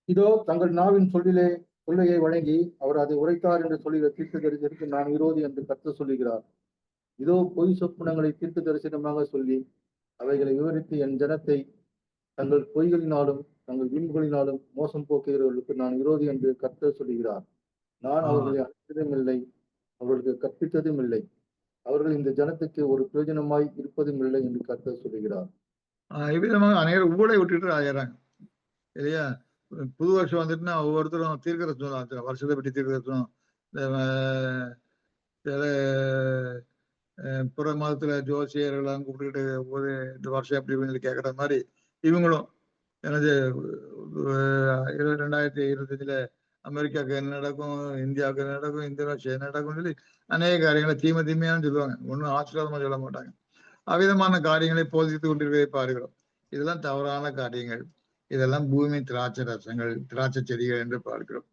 இதோ தங்கள் நாவின் சொல்லையை வழங்கி அவர் அதை உரைத்தார் என்று சொல்லுகிற தீர்க்கதரிசிக்கு நான் விரோதி என்று கர்த்தர் சொல்லுகிறார். இதோ பொய் சொப்பனங்களை தீர்க்க தரிசனமாக சொல்லி அவைகளை விவரித்து என் ஜனத்தை தங்கள் பொய்களினாலும் தங்கள் வீண்களினாலும் மோசம் போக்குகிறவர்களுக்கு நான் விரோதி என்று கர்த்தர் சொல்லுகிறார். நான் அவர்களை அழைத்ததும் இல்லை, அவர்களுக்கு கற்பித்ததும் இல்லை, அவர்கள் இந்த ஜனத்துக்கு ஒரு பிரயோஜனமாய் இருப்பதும் இல்லை என்று கர்த்தர் சொல்லுகிறார். இவ்விதமாக அனைவரும் ஊழலை விட்டுட்டு ஆயிடுறாங்க இல்லையா? புது வருஷம் வந்துட்டுன்னா ஒவ்வொருத்தரும் தீர்க்கதரிசனம், வருஷத்தை பற்றி தீர்க்கதரிசனம், சில புற மதத்துல ஜோசியர்கள்லாம் கூப்பிட்டுக்கிட்டு ஒரு இந்த வருஷம் எப்படி சொல்லி கேட்கற மாதிரி இவங்களும் எனது 2025 அமெரிக்காவுக்கு என்ன நடக்கும், இந்தியாவுக்கு என்ன நடக்கும், இந்த வருஷம் என்ன நடக்கும்னு சொல்லி அநேக காரியங்களை தீமையானு சொல்லுவாங்க. ஒன்றும் ஆசீர்வாதமா சொல்ல மாட்டாங்க. அவ்விதமான காரியங்களை போதித்து கொண்டிருக்கிறதை பார்க்கிறோம். இதெல்லாம் தவறான காரியங்கள். இதெல்லாம் பூமி திராட்சை ரசங்கள், திராட்சை செடிகள் என்று பார்க்கிறோம்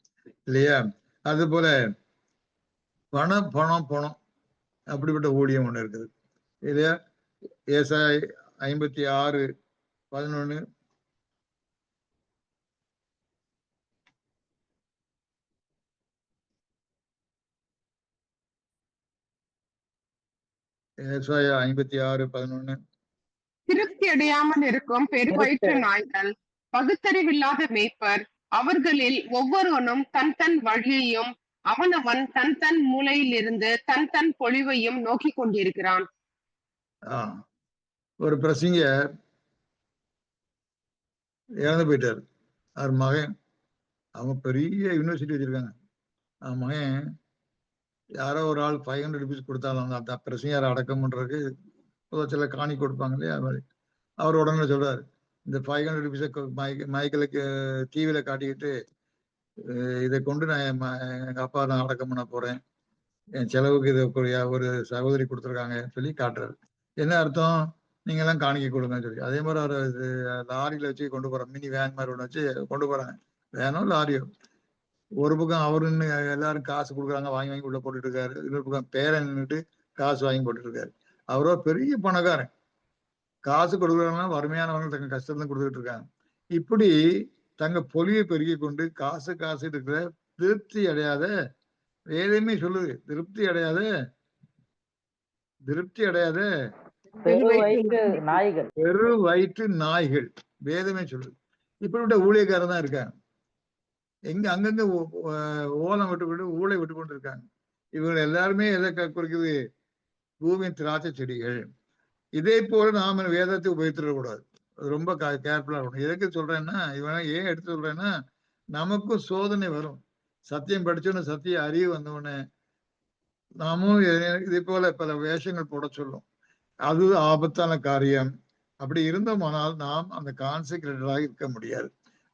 இல்லையா? அது போல பணம் பணம் பணம் அப்படிப்பட்ட ஊழியம் ஒண்ணு இருக்குது இல்லையா? ஏசாயா 56:11. ஏசாயா 56:11. திருப்தி அடையாமல் இருக்கும் பெருவயிற்று நாய்கள், பகுத்தறிவில்லாத மேய்ப்பர், அவர்களில் ஒவ்வொருவனும் தன் தன் வழியையும் அவனவன் தன் தன் மூலையில் இருந்து தன் தன் பொழிவையும் நோக்கி கொண்டிருக்கிறான். ஒரு பிரசங்க இறந்து போயிட்டாரு. அவர் மகன், அவங்க பெரிய யூனிவர்சிட்டி வச்சிருக்காங்க. அவன் மகன் யாரோ ஒரு ஆள் 500 rupees கொடுத்தாலும் அந்த பிரசங்கரை அடக்கம் பண்றதுக்கு சில காணி கொடுப்பாங்க இல்லையா? அது மாதிரி அவர் உடனே சொல்றாரு, இந்த 500 rupees மைக்கிலுக்கு டிவியில காட்டிக்கிட்டு இதை கொண்டு நான் எங்க அப்பா நான் அடக்கம் பண்ண போறேன், என் செலவுக்கு இதை ஒரு சகோதரி கொடுத்துருக்காங்க சொல்லி காட்டுறாரு. என்ன அர்த்தம்? நீங்க எல்லாம் காணிக்கை கொடுங்கன்னு சொல்லி. அதே மாதிரி அவர் லாரியில வச்சு கொண்டு போறாங்க, மினி வேன் மாதிரி ஒன்று வச்சு கொண்டு போறாங்க. வேனோ லாரியோ. ஒரு பக்கம் அவருன்னு எல்லாரும் காசு கொடுக்குறாங்க, வாங்கி வாங்கி உள்ள போட்டுட்டு இருக்காரு. இன்னொரு பக்கம் பேரன் நின்றுட்டு காசு வாங்கி போட்டுட்டு இருக்காரு. அவரோ பெரிய பணக்காரன். காசு கொடுக்குறவங்க வறுமையானவங்க தங்க கஷ்டத்துல கொடுத்துட்டு இருக்காங்க. இப்படி தங்க பொலியை பெருகி கொண்டு காசு இருக்கிற திருப்தி அடையாத, வேதமே சொல்லுது, திருப்தி அடையாத பெரு வயிற்று நாய்கள், வேதமே சொல்லுது. இப்படிப்பட்ட ஊழியக்காரர் தான் இருக்காங்க. அங்கங்க ஓலம் விட்டு ஊழை விட்டு கொண்டு இருக்காங்க. இவங்க எல்லாருமே எதை குறிக்குது? பூமியின் திராட்சை செடிகள். இதே போல நாம வேதத்தை உபயோகித்துடக்கூடாது. ரொம்ப கேர்ஃபுல்லா இருக்கணும். எதுக்கு சொல்றேன்னா, இவன் ஏன் எடுத்து சொல்றேன்னா, நமக்கும் சோதனை வரும். சத்தியம் படிச்சோன்னு, சத்திய அறிவு வந்தவுடனே நாமும் இதே போல பல வேஷங்கள் போட சொல்லும். அது ஆபத்தான காரியம். அப்படி இருந்தோமானால் நாம் அந்த கான்செக்ரேட்டராக இருக்க முடியாது,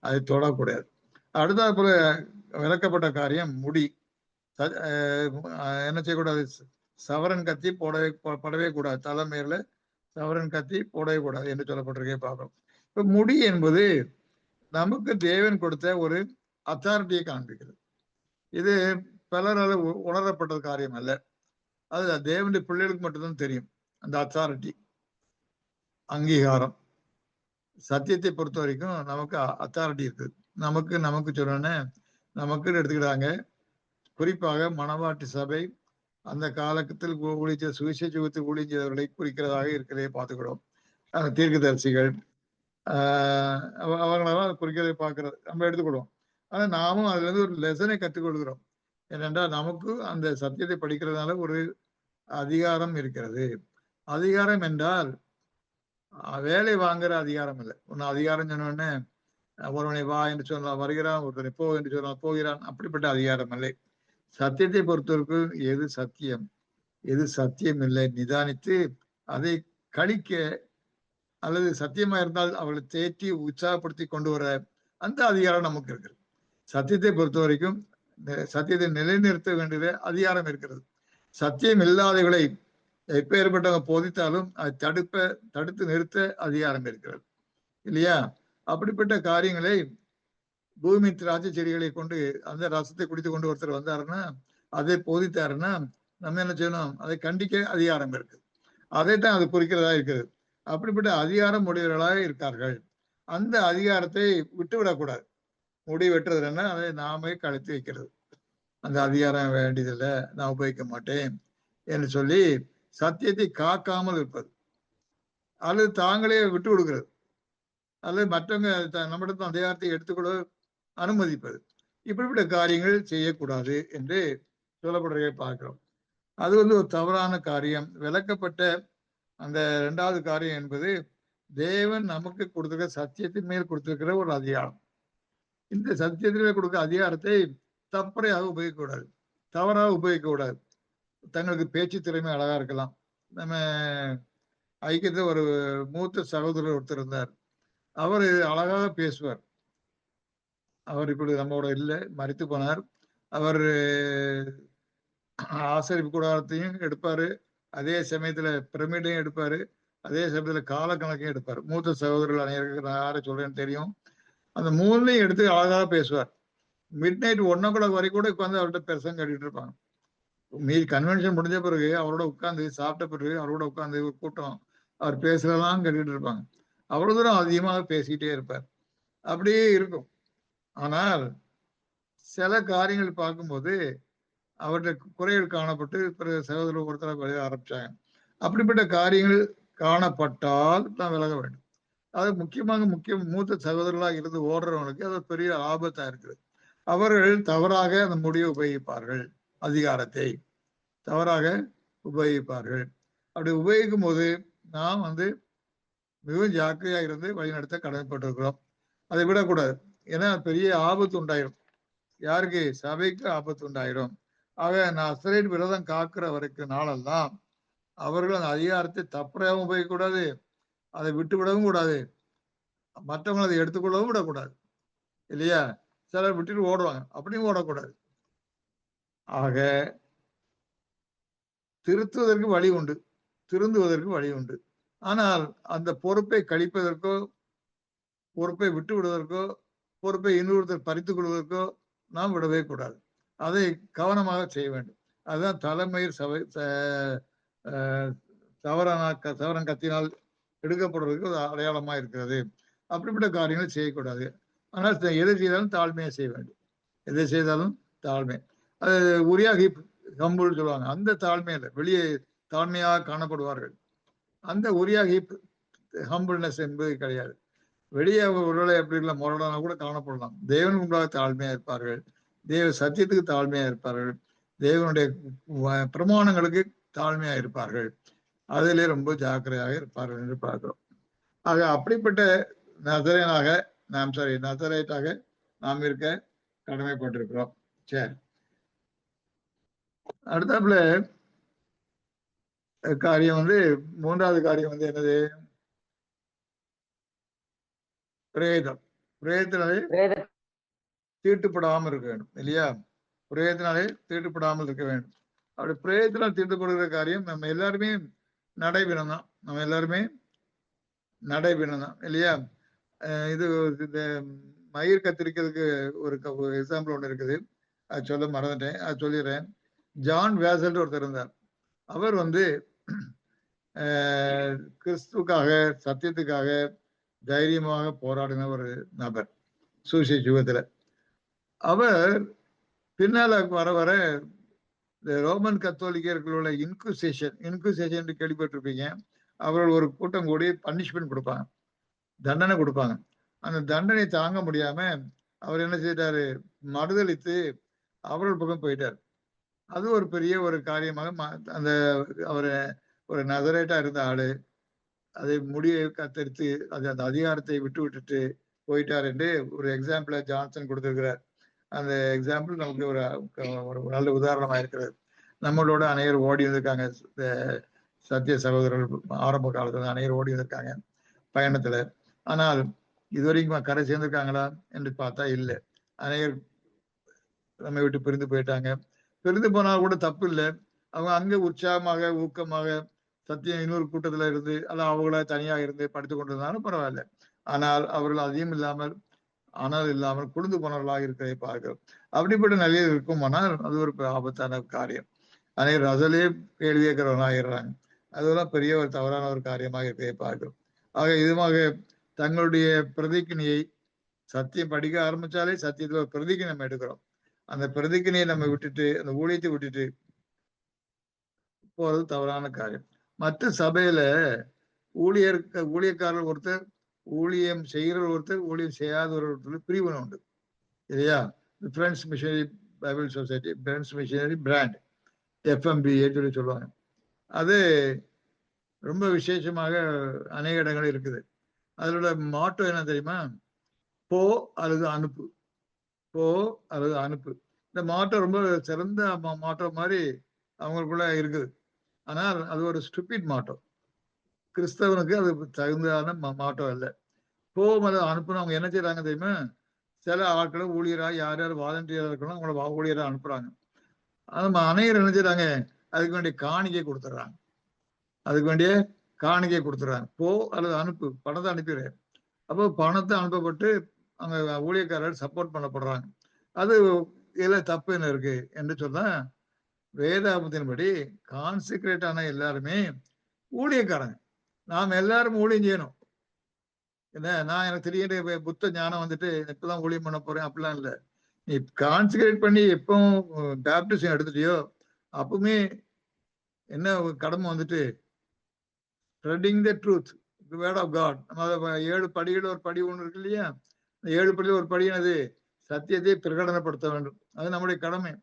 அதை தொடக்கூடாது. அடுத்த போல விளக்கப்பட்ட காரியம் முடி. என்ன செய்யக்கூடாது? சவரன் கத்தி படவே கூடாது. தலைமையில சவரன் கத்தி போடவே கூடாது என்று சொல்லப்பட்டிருக்கே பார்க்கிறோம். இப்ப முடி என்பது நமக்கு தேவன் கொடுத்த ஒரு அத்தாரிட்டியை காண்பிக்கிறது. இது பலரால் உணரப்பட்ட காரியம் அல்ல. அது தேவனுடைய பிள்ளைகளுக்கு மட்டும்தான் தெரியும். அந்த அத்தாரிட்டி, அங்கீகாரம். சத்தியத்தை பொறுத்த வரைக்கும் நமக்கு அத்தாரிட்டி இருக்குது. நமக்கு சொன்னோன்னே நமக்குன்னு எடுத்துக்கிட்டாங்க. குறிப்பாக மணவாட்டி சபை அந்த காலத்தில் ஊழிய சுவிசேஷத்தில் ஊழியவர்களை குறிக்கிறதாக இருக்கிறதே பார்த்துக்கிறோம். தீர்க்கதரிசிகள் அவங்களெல்லாம் குறிக்கிறதை பார்க்கறது நம்ம எடுத்துக்கிடுவோம். ஆனா நாமும் அதுல இருந்து ஒரு லெசனை கற்றுக்கொள்கிறோம். ஏனென்றால் நமக்கு அந்த சத்தியத்தை படிக்கிறதுனால ஒரு அதிகாரம் இருக்கிறது. அதிகாரம் என்றால் வேலை வாங்குற அதிகாரம் இல்லை. ஒன்னு அதிகாரம் சொன்னோடனே ஒருவனை வா என்று சொன்னால் வருகிறான், ஒருவனை போ என்று சொன்னால் போகிறான். அப்படிப்பட்ட அதிகாரம் இல்லை. சத்தியத்தை பொறுத்தவரைக்கும் எது சத்தியம் எது சத்தியம் இல்லை நிதானித்து அதை கணிக்க, அல்லது சத்தியமா இருந்தால் அவர்களை தேற்றி உற்சாகப்படுத்தி கொண்டு வர அந்த அதிகாரம் நமக்கு இருக்கிறது. சத்தியத்தை பொறுத்த வரைக்கும் சத்தியத்தை நிலைநிறுத்த வேண்டிய அதிகாரம் இருக்கிறது. சத்தியம் இல்லாதவர்களை எப்பேற்பட்டவங்க போதித்தாலும் அதை தடுத்து நிறுத்த அதிகாரம் இருக்கிறது இல்லையா? அப்படிப்பட்ட காரியங்களை பூமி திராட்சை செடிகளை கொண்டு அந்த ரசத்தை குடித்து கொண்டு ஒருத்தர் வந்தாருன்னா, அதை போதித்தாருன்னா நம்ம என்ன செய்யணும்? அதை கண்டிக்க அதிகாரம் இருக்கு. அதைத்தான் அது குறிக்கிறதா இருக்கிறது. அப்படிப்பட்ட அதிகாரம் உடையவர்களாக இருக்கார்கள். அந்த அதிகாரத்தை விட்டுவிடக்கூடாது. முடி வெட்டுறதுன்னா அதை நாமே கழித்து வைக்கிறது. அந்த அதிகாரம் வேண்டியதில்லை, நான் உபயோகிக்க மாட்டேன் என்று சொல்லி சத்தியத்தை காக்காமல் இருப்பது, அல்லது தாங்களே விட்டு கொடுக்கிறது, அல்லது மற்றவங்க நம்மிடத்தில் அதிகாரத்தை எடுத்துக்கொள்ள அனுமதிப்பது, இப்படிப்பட்ட காரியங்கள் செய்யக்கூடாது என்று சொல்லப்படுறதை பார்க்கிறோம். அது ஒரு தவறான காரியம். விளக்கப்பட்ட அந்த 2வது காரியம் என்பது தேவன் நமக்கு கொடுத்திருக்கிற சத்தியத்தின் மேல் கொடுத்திருக்கிற ஒரு அதிகாரம். இந்த சத்தியத்தின் மேல் கொடுக்கிற அதிகாரத்தை தப்பறையாக உபயோகிக்கக்கூடாது, தவறாக உபயோகிக்கக்கூடாது. தங்களுக்கு பேச்சு திறமை அழகா இருக்கலாம். நம்ம ஐக்கியத்தில் ஒரு மூத்த சகோதரர் ஒருத்தர் இருந்தார். அவர் அழகாக பேசுவார். அவர் இப்படி நம்மோட இல்லை, மரித்து போனார். அவர் ஆசரிப்பு கூடாரத்தையும் எடுப்பாரு, அதே சமயத்துல பிரமிடையும் எடுப்பாரு, அதே சமயத்துல காலக்கணக்கையும் எடுப்பார். மூத்த சகோதரர்கள் அனைவருக்கு நான் யாரை சொல்றேன்னு தெரியும். அந்த 3லையும் எடுத்து அழகாக பேசுவார். மிட் நைட் 1 o'clock வரைக்கும் கூட உட்காந்து அவர்கிட்ட பெருசங்க கட்டிட்டு இருப்பாங்க. மீதி கன்வென்ஷன் முடிஞ்ச பிறகு அவரோட உட்காந்து சாப்பிட்ட பிறகு அவரோட உட்காந்து ஒரு கூட்டம் அவர் பேசுறதெல்லாம் கட்டிட்டு இருப்பாங்க. அவ்வளவு தூரம் அதிகமாக பேசிக்கிட்டே இருப்பார். அப்படியே இருக்கும். ஆனால் சில காரியங்கள் பார்க்கும்போது அவருடைய குறைகள் காணப்பட்டு பிறகு சகோதரர் ஒருத்தர் விலக ஆரம்பிச்சாங்க. அப்படிப்பட்ட காரியங்கள் காணப்பட்டால் தான் விலக வேண்டும். அது முக்கியமாக மூத்த சகோதரர்களாக இருந்து ஓடுறவங்களுக்கு அது பெரிய ஆபத்தா இருக்குது. அவர்கள் தவறாக அந்த முடிவை உபயோகிப்பார்கள், அதிகாரத்தை தவறாக உபயோகிப்பார்கள். அப்படி உபயோகிக்கும் போது நாம் மிகவும் ஜாக்கிரதையாக இருந்து வழிநடத்த கடமைப்பட்டிருக்கிறோம். அதை விடக்கூடாது. ஏன்னா பெரிய ஆபத்து உண்டாயிரும். யாருக்கு? சபைக்கு ஆபத்து உண்டாயிரும். ஆக நசரேயன் விரதம் காக்கிற வரைக்கும் நாளெல்லாம் அவர்கள் அந்த அதிகாரத்தை தப்பறையாகவும் உபயோகிக்கக்கூடாது, அதை விட்டு விடவும் கூடாது, மற்றவங்க அதை எடுத்துக்கொள்ளவும் விடக்கூடாது இல்லையா? சிலர் விட்டுட்டு ஓடுவாங்க, அப்படியும் ஓடக்கூடாது. ஆக திருத்துவதற்கு வழி உண்டு, திருந்துவதற்கு வழி உண்டு. ஆனால் அந்த பொறுப்பை கழிப்பதற்கோ, பொறுப்பை விட்டு விடுவதற்கோ, பொறுப்பை இன்னொருத்தர் பறித்துக் கொள்வதற்கோ நாம் விடவே கூடாது. அதை கவனமாக செய்ய வேண்டும். அதுதான் தலைமையில் சவரன் கத்தினால் எடுக்கப்படுறதுக்கு ஒரு அடையாளமா இருக்கிறது. அப்படிப்பட்ட காரியங்களை செய்யக்கூடாது. ஆனால் எதை செய்தாலும் தாழ்மையை செய்ய வேண்டும். எதை செய்தாலும் தாழ்மை. அது உரியாகி ஹம்புல் சொல்லுவாங்க. அந்த தாழ்மையில வெளியே தாழ்மையாக காணப்படுவார்கள். அந்த உரியாகி ஹம்புல்னஸ் என்பது கிடையாது. வெளியே ஒருவேளை எப்படி இல்லை முரடானா கூட காணப்படலாம். தேவனுக்கு முன்பாக தாழ்மையா இருப்பார்கள், தேவ சத்தியத்துக்கு தாழ்மையா இருப்பார்கள், தேவனுடைய பிரமாணங்களுக்கு தாழ்மையா இருப்பார்கள். அதிலே ரொம்ப ஜாக்கிரதையாக இருப்பார்கள் என்று பார்க்கிறோம். ஆக அப்படிப்பட்ட நசரேட்டாக நாம் இருக்க கடமைப்பட்டிருக்கிறோம். சரி, அடுத்தாப்புல காரியம் 3வது காரியம் என்னது? பிரேதம். பிரேதத்தினாலே தீட்டுப்படாமல் இருக்க வேண்டும் இல்லையா? பிரேதத்தினாலே தீட்டுப்படாமல் இருக்க வேண்டும். அப்படி பிரேதத்தினால் தீட்டுப்படுகிற காரியம் நம்ம எல்லாருமே நடைபெறும் தான். நம்ம எல்லாருமே நடைபெறும் தான் இல்லையா? இது இந்த மயிர் கத்திரிக்கிறதுக்கு ஒரு எக்ஸாம்பிள் ஒன்று இருக்குது. அது சொல்ல மறந்துட்டேன், அது சொல்லிடுறேன். ஜான் வேசல் ஒருத்தர் இருந்தார். அவர் கிறிஸ்துக்காக, சத்தியத்துக்காக தைரியமாக போராடின ஒரு நபர் சுவிசேஷ யுகத்துல. அவர் பின்னால வர வர இந்த ரோமன் கத்தோலிக்கர்களோட இன்குசேஷன் கேள்விப்பட்டிருப்பீங்க. அவர்கள் ஒரு கூட்டம் கூடி பனிஷ்மெண்ட் கொடுப்பாங்க, தண்டனை கொடுப்பாங்க. அந்த தண்டனை தாங்க முடியாம அவர் என்ன செய்தாரு? மறுதளித்து அவர்கள் பக்கம் போயிட்டார். அது ஒரு பெரிய ஒரு காரியமாக அந்த அவரை ஒரு நசரேட்டா இருந்த ஆளு அதை முடியை கத்தரித்து அந்த அதிகாரத்தை விட்டுட்டு போயிட்டார் என்று ஒரு எக்ஸாம்பிள ஜான்சன் கொடுத்திருக்கிறார். அந்த எக்ஸாம்பிள் நமக்கு ஒரு நல்ல உதாரணமா இருக்கிறது. நம்மளோட அநேகர் ஓடி வந்திருக்காங்க, சத்திய சகோதரர்கள் ஆரம்ப காலத்துல அநேகர் ஓடி வந்திருக்காங்க பயணத்துல. ஆனால் இதுவரைக்கும் கரை சேர்ந்திருக்காங்களா என்று பார்த்தா இல்லை. அநேகர் நம்மை விட்டு பிரிந்து போயிட்டாங்க. பிரிந்து போனால் கூட தப்பு இல்லை. அவங்க அங்க உற்சாகமாக ஊக்கமாக சத்தியம் இன்னொரு கூட்டத்துல இருந்து அல்ல அவங்கள தனியா இருந்து படித்து கொண்டிருந்தாலும் பரவாயில்ல. ஆனால் அவர்கள் அதையும் இல்லாமல் இல்லாமல் குளிர்ந்து போனவர்களாக இருக்கிறதை பார்க்கிறோம். அப்படிப்பட்ட நிலையில் இருக்குமானால் அது ஒரு ஆபத்தான காரியம். அனைவரும் அதிலே கேள்வி கேட்கிறவர்களாகிறாங்க. அதெல்லாம் பெரிய ஒரு தவறான ஒரு காரியமாக இருக்கிறதை பார்க்கிறோம். ஆக இதுமாக தங்களுடைய பிரதிக்கினியை சத்தியம் படிக்க ஆரம்பிச்சாலே சத்தியத்துல ஒரு பிரதிக்கு நம்ம எடுக்கிறோம். அந்த பிரதிக்கினியை நம்ம விட்டுட்டு அந்த ஊழியத்தை விட்டுட்டு போறது தவறான காரியம். மற்ற சபையில ஊழியக்காரர் ஒருத்தர், ஊழியம் செய்கிறவர் ஒருத்தர், ஊழியம் செய்யாதவர் ஒருத்தர் பிரிவினை உண்டு இல்லையா? Friends missionary Bible society, friends missionary brand, FMBA சொல்லி சொல்லுவாங்க. அது ரொம்ப விசேஷமாக அநேக இடங்கள் இருக்குது. அதோட மாட்டோ என்ன தெரியுமா? போ அல்லது அனுப்பு, போ அல்லது அனுப்பு. இந்த மாட்டோ ரொம்ப சிறந்த மாட்டோ மாதிரி அவங்களுக்குள்ள இருக்குது. ஆனால் அது ஒரு ஸ்டூபிட் மாட்டோ. கிறிஸ்தவனுக்கு அது தகுந்தான மாட்டோ இல்லை. போ அல்லது அனுப்புன்னு அவங்க என்ன செய்யறாங்க தெரியுமா? சில ஆட்களை ஊழியராக யார் யார் வாலண்டியரா இருக்கணும் அவங்கள ஊழியராக அனுப்புறாங்க. அது அநேகர் என்ன செய்யறாங்க? அதுக்கு வேண்டிய காணிக்கை கொடுத்துட்றாங்க. போ அல்லது அனுப்பு, பணத்தை அனுப்பிடுறேன். அப்போ பணத்தை அனுப்பப்பட்டு அங்க ஊழியக்காரர்கள் சப்போர்ட் பண்ணப்படுறாங்க. அது இதுல தப்பு என்ன இருக்கு என்று சொன்னா, வேதாபத்தின்படி கான்சிக்ரேட் ஆன எல்லாருமே ஊழியக்காரங்க. நாம் எல்லாரும் ஊழியம் செய்யணும். என்ன, நான் எனக்கு தெரிய புத்த ஞானம் வந்துட்டு இப்பதான் ஊழியம் பண்ண போறேன் அப்படிலாம் இல்லை. நீ கான்சிக்ரேட் பண்ணி எப்போ பேப்டிசம் எடுத்துட்டியோ அப்பவுமே என்ன கடமை வந்துட்டு spreading the truth, word of God. நம்ம 7 படிகள் ஒரு படி ஒன்று இருக்கு இல்லையா? 7 படியில் ஒரு படி என்னது? சத்தியத்தை பிரகடனப்படுத்த வேண்டும். அது நம்முடைய கடமை.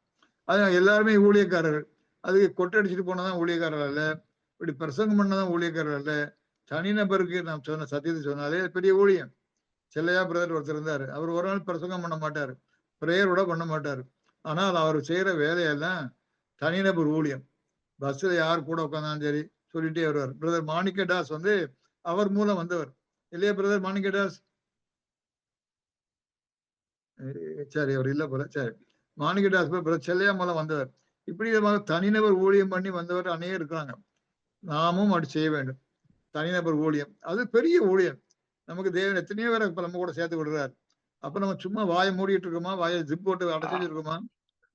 அது எல்லாருமே ஊழியக்காரர்கள். அதுக்கு கொட்டடிச்சுட்டு போனதான் ஊழியக்காரர் அல்ல, இப்படி பிரசங்கம் பண்ணதான் ஊழியக்காரர் அல்ல. தனிநபருக்கு நாம் சொன்ன சத்தியத்தை சொன்னாலே பெரிய ஊழியம். செல்லையா பிரதர் ஒருத்தர் இருந்தாரு. அவர் ஒரு நாள் பிரசங்கம் பண்ண மாட்டாரு, பிரேயர் கூட பண்ண மாட்டாரு. ஆனால் அவர் செய்யற வேலையெல்லாம் தனிநபர் ஊழியம். பஸ்ல யார் கூட உட்காந்தாலும் சரி சொல்லிட்டே வருவார். பிரதர் மாணிக்க தாஸ் வந்து அவர் மூலம் வந்தவர் இல்லையா? பிரதர் மாணிக்க தாஸ், சரி அவர் இல்ல போல, சரி மாணிக்க தாஸ் பிரதர் செல்லையா மூலம் வந்தவர். இப்படி தனிநபர் ஊழியம் பண்ணி வந்தவர் அநேகம் இருக்கிறாங்க. நாமும் அப்படி செய்ய வேண்டும். தனிநபர் ஊழியம் அது பெரிய ஊழியம். நமக்கு தேவன் எத்தனையோ பேரை இப்ப நம்ம கூட சேர்த்து விடுறாரு. அப்ப நம்ம சும்மா வாயை மூடிட்டு இருக்கோமா? வாயை ஜிப் போட்டு அடைச்சிட்டு இருக்கோமா?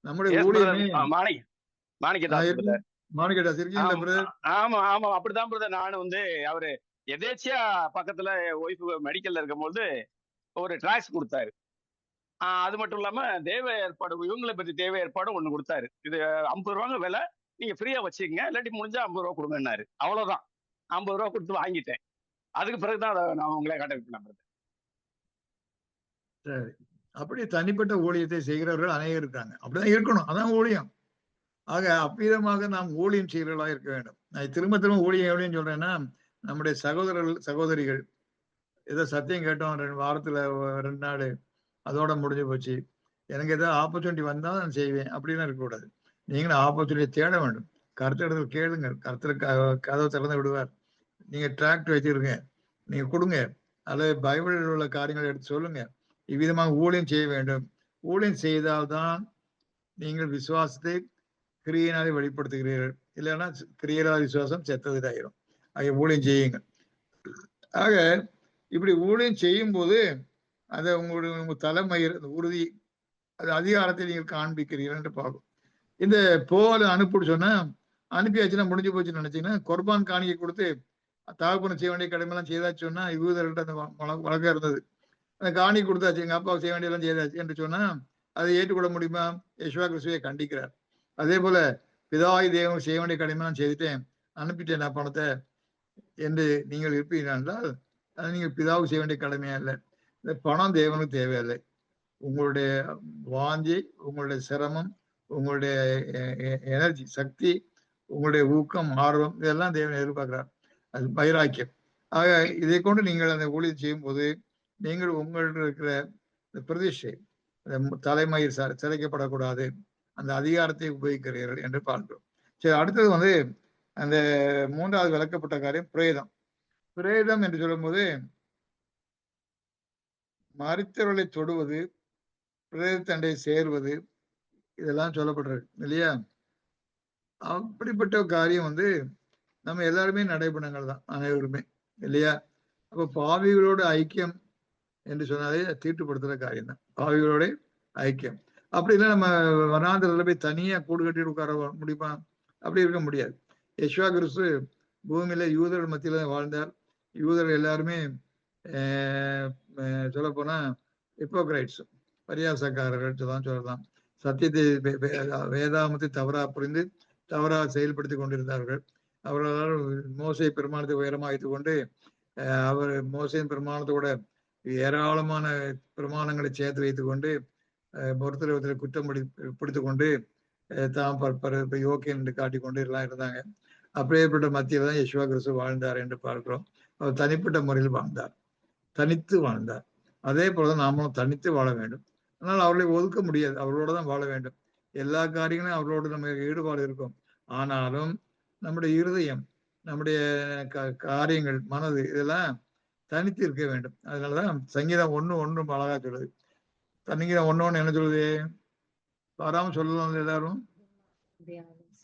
நம்முடைய ஊழியமே மாணிக்கதாஸ் இருக்கீங்களா பிரதர்? ஆமா ஆமா அப்படிதான் பிரதர். நான் வந்து அவரு எதேச்சியா பக்கத்துல ஒய்ஃப் மெடிக்கல்ல இருக்கும்போது ஒரு டிராக்ஸ் கொடுத்தாரு. அது மட்டும் இல்லாம தேவ ஏற்பாடு, இவங்களை பத்தி தேவ ஏற்பாடு ஒண்ணு கொடுத்தாரு. இது 50 ரூபாங்க விலை, நீங்க ஃப்ரீயா வச்சுக்கங்க, இல்லாட்டி முடிஞ்சா 50 ரூபா கொடுங்கன்னாரு. அவ்வளவுதான், 50 ரூபா கொடுத்து வாங்கிட்டேன். அதுக்கு பிறகுதான் அதை நான் உங்களே கான்டாக்ட் பண்ணேன். சரி, அப்படி தனிப்பட்ட ஊழியத்தை செய்கிறவர்கள் அநேகம் இருக்காங்க. அப்படிதான் இருக்கணும், அதான் ஊழியம். ஆக அவ்விதமாக நாம் ஊழியம் செய்கிறவர்களாக இருக்க வேண்டும். நான் திரும்ப ஊழியம் சொல்றேன்னா, நம்முடைய சகோதரிகள் ஏதோ சத்தியம் கேட்டோம் 2 வாரத்துல 2 நாள் அதோட முடிஞ்சு போச்சு, எனக்கு ஏதாவது ஆப்பர்ச்சுனிட்டி வந்தா நான் செய்வேன் அப்படின்னு இருக்கக்கூடாது. நீங்களும் ஆப்பர்ச்சுனிட்டி தேட வேண்டும். கருத்திடத்தில் கேளுங்க, கருத்துல கதவை திறந்து விடுவார். நீங்க டிராக்ட் வச்சிருங்க, நீங்க கொடுங்க, அல்லது பைபிளில் உள்ள காரியங்களை எடுத்து சொல்லுங்க. இவ்விதமாக ஊழியம் செய்ய வேண்டும். ஊழியம் செய்தால்தான் நீங்கள் விசுவாசத்தை கிரியையினாலே வெளிப்படுத்துகிறீர்கள். இல்லைன்னா கிரியையினால விசுவாசம் செத்ததாயிரும். ஆக ஊழியம் செய்யுங்க. ஆக இப்படி ஊழியம் செய்யும் போது அதை உங்க தலைமயிர் உறுதி, அது அதிகாரத்தை நீங்கள் காண்பிக்கிறீர்கள் என்று பார்க்கும். இந்த போல அனுப்பிட்டு சொன்னா அனுப்பியாச்சுன்னா முடிஞ்சு போச்சுன்னு நினைச்சீங்கன்னா, குர்பான் காணிக்கை கொடுத்து தகப்பனை செய்ய வேண்டிய கடமைலாம் செய்தாச்சு சொன்னா, யூதர்கிட்ட அந்த வழக்கம் இருந்தது. அந்த காணிக்கை கொடுத்தாச்சு, எங்க அப்பாவுக்கு செய்ய வேண்டியெல்லாம் செய்தாச்சு என்று சொன்னா அதை ஏற்றுக்கொள்ள முடியுமா? யேசுவா கிறிஸ்துவை கண்டிக்கிறார். அதே போல பிதாவாகி தேவன் செய்ய வேண்டிய கடமைலாம் செய்துட்டேன், அனுப்பிட்டேன் நான் பணத்தை என்று நீங்கள் இருப்பீர்கள் என்றால் அது நீங்கள் பிதாவுக்கு செய்ய வேண்டிய கடமையா இல்லை. இந்த பணம் தேவனுக்கு தேவையில்லை. உங்களுடைய வாஞ்சி, உங்களுடைய சிரமம், உங்களுடைய எனர்ஜி, சக்தி, உங்களுடைய ஊக்கம், ஆர்வம், இதெல்லாம் தேவன் எதிர்பார்க்கிறார். அது வைராக்கியம். ஆக இதை கொண்டு நீங்கள் அந்த ஊழியம் செய்யும் போது நீங்கள் உங்கள்கிட்ட இருக்கிற பிரதிஷ்டை, தலைமயிர் சிலைக்கப்படக்கூடாது, அந்த அதிகாரத்தை உபயோகிக்கிறீர்கள் என்று பார்க்கிறோம். சரி, அடுத்தது வந்து அந்த 3வது விளக்கப்பட்ட காரியம் பிரேதம். பிரேதம் என்று சொல்லும்போது மரித்தவர்களை தொடுவது, பிரேதத்தண்டை சேர்வது, இதெல்லாம் சொல்லப்படுறது இல்லையா? அப்படிப்பட்ட காரியம் வந்து நம்ம எல்லாருமே நடைபெணங்கள் தான், அனைவருமே இல்லையா? அப்ப பாவிகளோட ஐக்கியம் என்று சொன்னாலே தீட்டுப்படுத்துற காரியம் தான், பாவிகளோட ஐக்கியம். அப்படி இல்லை நம்ம வனாந்திரத்துல போய் தனியா கூடு கட்டிட்டு உட்கார முடியுமா? அப்படி இருக்க முடியாது. யெசுவா கிறிஸ்து பூமியில யூதர்கள் மத்தியில வாழ்ந்தார். யூதர்கள் எல்லாருமே சொல்ல போனா ஹிப்போக்ரைட்ஸ், பரியாசக்காரர்கள் தான் சொல்லலாம். சத்தியத்தை வேதாமத்தை தவறா புரிந்து தவறா செயல்படுத்தி கொண்டிருந்தார்கள். அவர்களால் மோசை பிரமாணத்தை உயரமாக வைத்துக் கொண்டு அவர் மோசையின் பிரமாணத்தோட ஏராளமான பிரமாணங்களை சேர்த்து வைத்துக் கொண்டு ஒருத்தர் குற்றம் பிடித்துக் கொண்டு தாம் யோக்கியம் என்று காட்டிக்கொண்டு எல்லாம் இருந்தாங்க. அப்படியேப்பட்ட மத்தியில தான் யெசுவா கிறிஸ்து வாழ்ந்தார் என்று பார்க்கிறோம். அவர் தனிப்பட்ட முறையில் வாழ்ந்தார், தனித்து வாழ்ந்தார். அதே போலதான் நாமளும் தனித்து வாழ வேண்டும். ஆனால் அவர்களை ஒதுக்க முடியாது, அவர்களோட தான் வாழ வேண்டும். எல்லா காரியங்களும் அவர்களோடு நமக்கு ஈடுபாடு இருக்கும். ஆனாலும் நம்முடைய இருதயம், நம்முடைய காரியங்கள், மனது, இதெல்லாம் தனித்து இருக்க வேண்டும். அதனாலதான் சங்கீதம் 1:1 அழகா சொல்லுது. சங்கீதம் 1:1 என்ன சொல்லுது? வராம சொல்லலாம் எல்லாரும்.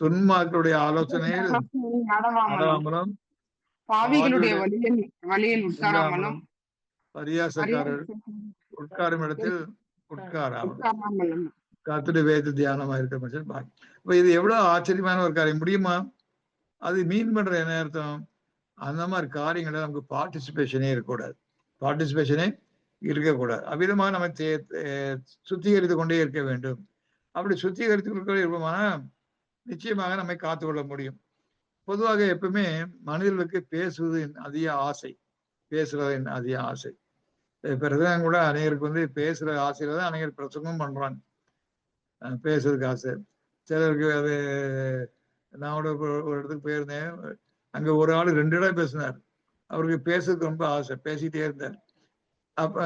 துன்மார்களுடைய ஆலோசனையில் நடவாமலும், பாவிகளுடைய வழியில் உட்காராமலும், பரியாசக்காரர் உட்காரும் இடத்தில் உட்காராமலும், கர்த்தருடைய வேதத்தில் தியானமா இருக்கிற மனுஷன் பாக்கி. இப்ப இது எவ்வளவு ஆச்சரியமான ஒரு காரியம். முடியுமா? அது மீன் பண்ற என்ன அர்த்தம்? அந்த மாதிரி காரியங்களை நமக்கு பார்ட்டிசிபேஷனே இருக்கக்கூடாது, பார்ட்டிசிபேஷனே இருக்கக்கூடாது. அவ்விதமாக நம்ம சுத்திகரித்து கொண்டே இருக்க வேண்டும். அப்படி சுத்திகரித்து கொண்டே இருப்போம்னா நிச்சயமாக நம்மை காத்துக்கொள்ள முடியும். பொதுவாக எப்பவுமே மனிதர்களுக்கு பேசுவதின் அதிக ஆசை, பேசுறதின் அதிக ஆசை. பிரசங்கம் கூட அநேகருக்கு வந்து பேசுற ஆசையில தான் அநேகர் பிரசங்கம் பண்றாங்க. பேசுறதுக்கு ஆசை சிலருக்கு. அது நான் ஒரு இடத்துக்கு போயிருந்தேன். அங்க ஒரு ஆள் 2 இடம் பேசினார். அவருக்கு பேசுறதுக்கு ரொம்ப ஆசை, பேசிட்டே இருந்தார். அப்ப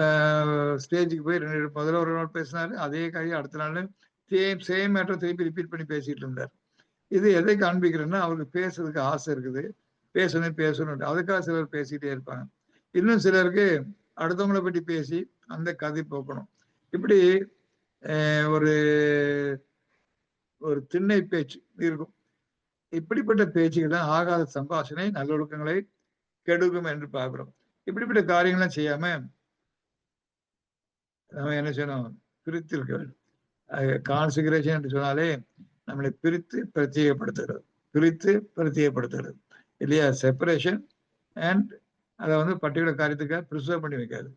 ஸ்டேஜுக்கு போய் முதல்ல ஒரு நாள் பேசினாரு, அதே காரியம் அடுத்த நாள் சேம் மேட்டர் திருப்பி ரிப்பீட் பண்ணி பேசிட்டு இருந்தார். இது எதை காண்பிக்கிறேன்னா அவருக்கு பேசுறதுக்கு ஆசை இருக்குது, பேசணும். அதுக்காக சிலர் பேசிட்டே இருப்பாங்க. இன்னும் சிலருக்கு அடுத்தவங்களை பற்றி பேசி அந்த கதை போக்கணும். இப்படி ஒரு திண்ணை பேச்சு இருக்கும். இப்படிப்பட்ட பேச்சுகள் தான் ஆகாத சம்பாஷணை நல்லொழுக்கங்களை கெடுக்கும் என்று பார்க்கிறோம். இப்படிப்பட்ட காரியங்கள்லாம் செய்யாம நம்ம என்ன செய்யணும்? பிரித்து இருக்க வேண்டும். கான்சிகரேஷன் என்று சொன்னாலே நம்மளை பிரித்து பிரத்யேகப்படுத்துகிறது இல்லையா? செப்பரேஷன் அண்ட் அதை வந்து பர்டிகுலர் காரியத்துக்காக ப்ரிசர்வ் பண்ணி வைக்காது.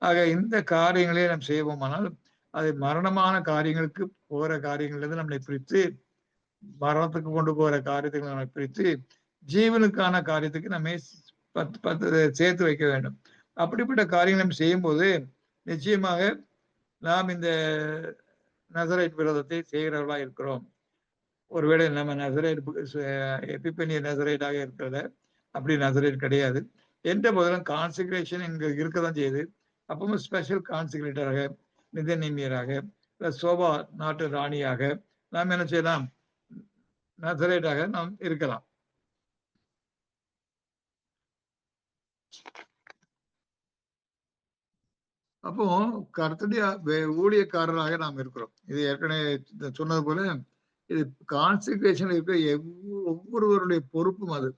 ஆக இந்த காரியங்களே நம்ம செய்வோமானால் அது மரணமான காரியங்களுக்கு போகிற காரியங்கள்லேருந்து நம்மளை பிரித்து, மரணத்துக்கு கொண்டு போகிற காரியத்துக்கு நம்மளை பிரித்து, ஜீவனுக்கான காரியத்துக்கு நம்ம சேர்த்து வைக்க வேண்டும். அப்படிப்பட்ட காரியங்கள் நம்ம செய்யும்போது நிச்சயமாக நாம் இந்த நசரேட் விரோதத்தை செய்கிறவர்களா இருக்கிறோம். ஒருவேளை நம்ம நசரேட் எபிபெனிய நசரேட்டாக இருக்கிறத அப்படி நசரேட் கிடையாது என்ற போதிலும் கான்சிகரேஷன் இங்க இருக்கதான் செய்யுது. அப்பவும் ஸ்பெஷல் கான்சிகரேட்டராக, நிதநீமியராக, சோபா நாட்டு ராணியாக நாம் என்ன செய்யலாம்? நசரேட்டாக நாம் இருக்கலாம். அப்போ கர்த்தருடைய ஊழியக்காரராக நாம் இருக்கிறோம். இது ஏற்கனவே சொன்னது போல இது கான்சிகரேஷன் இருக்க ஒவ்வொருவருடைய பொறுப்பும். அது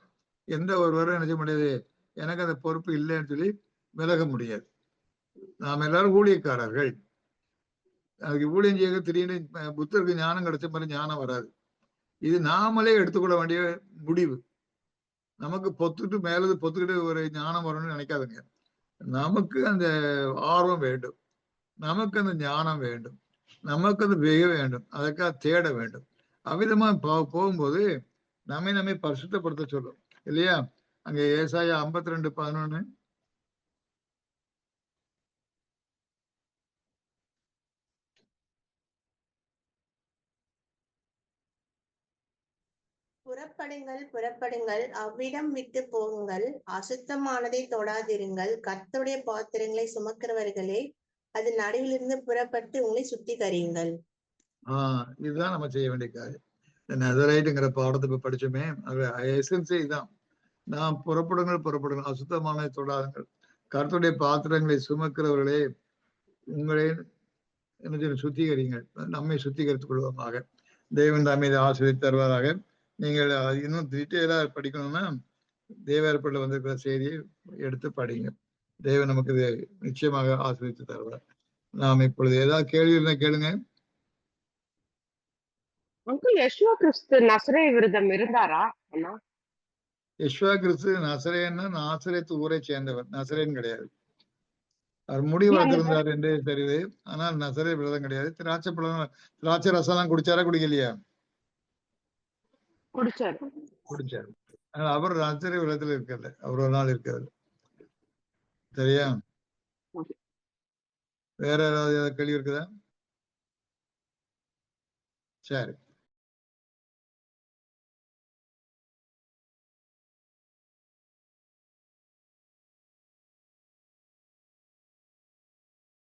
எந்த ஒருவரும் என்ன செய்ய முடியாது, எனக்கு அந்த பொறுப்பு இல்லைன்னு சொல்லி விலக முடியாது. நாம் எல்லாரும் ஊழியக்காரர்கள். அதுக்கு ஊழியம் செய்ய திடீர்னு புத்தருக்கு ஞானம் கிடைச்ச மாதிரி ஞானம் வராது. இது நாமளே எடுத்துக்கொள்ள வேண்டிய முடிவு. நமக்கு பொத்துக்கிட்டு ஒரு ஞானம் வரணும்னு நினைக்காதுங்க. நமக்கு அந்த ஆர்வம் வேண்டும், நமக்கு அந்த ஞானம் வேண்டும், நமக்கு அந்த வெக வேண்டும், அதற்காக தேட வேண்டும். அவ்விதமா போகும்போது நம்மை பரிசுத்தப்படுத்த சொல்லும் இல்லையா? அங்க ஏசாயா 52:11 புறப்படுங்கள், புறப்படுங்கள், அவ்விடம் விட்டு போகுங்கள், அசுத்தமானதை தொடாதிருங்கள், கர்த்தருடைய பாத்திரங்களை சுமக்கிறவர்களே, அது நடுவிலிருந்து புறப்பட்டு உங்களை சுத்திகரியுங்கள். இதுதான் நம்ம செய்ய வேண்டிய காரியம். இந்த நசரைட்டுங்கிற பாடத்தை இப்ப படிச்சோமே, அது எசன்ஸே இதுதான். நாம் புறப்படுங்கள், அசுத்தமானதை தொடாதுங்கள், கர்த்தருடைய பாத்திரங்களை சுமக்கிறவர்களே உங்களே என்ன சுத்திகரிங்கள், நம்மை சுத்திகரித்துக் கொள்வோமாக. தேவன் தாமே இதை ஆசிரியர் தருவதாக. நீங்கள் இன்னும் டீட்டெயிலா படிக்கணும்னா தேவ வந்திருக்கிற செய்தியை எடுத்து படிங்க. தேவன் நமக்கு இதை நிச்சயமாக ஆசிரியத்து தருவார். நாம் இப்பொழுது ஏதாவது கேள்வி இருந்தா கேளுங்க. அங்கிள், யேசு கிறிஸ்து நசரே விரதம் இருந்தாரா? யெஷுவா கிறிஸ்து நசரேன்னா நாசரேத்து ஊரை சேர்ந்தவர், நசரேன் கிடையாது. அவர் முடி வளர்த்திருந்தார் என்று தெரியுது, ஆனால் நசரே விரதம் கிடையாது. திராட்சை ரசம் எல்லாம் குடிச்சாரா குடிக்கலையா? குடிச்சாரு. அவர் நசரே விரதத்துல இருக்கல, அவர் ஒரு நாள் இருக்காரு. சரியா? வேற ஏதாவது கேள்வி இருக்குதா? சரி.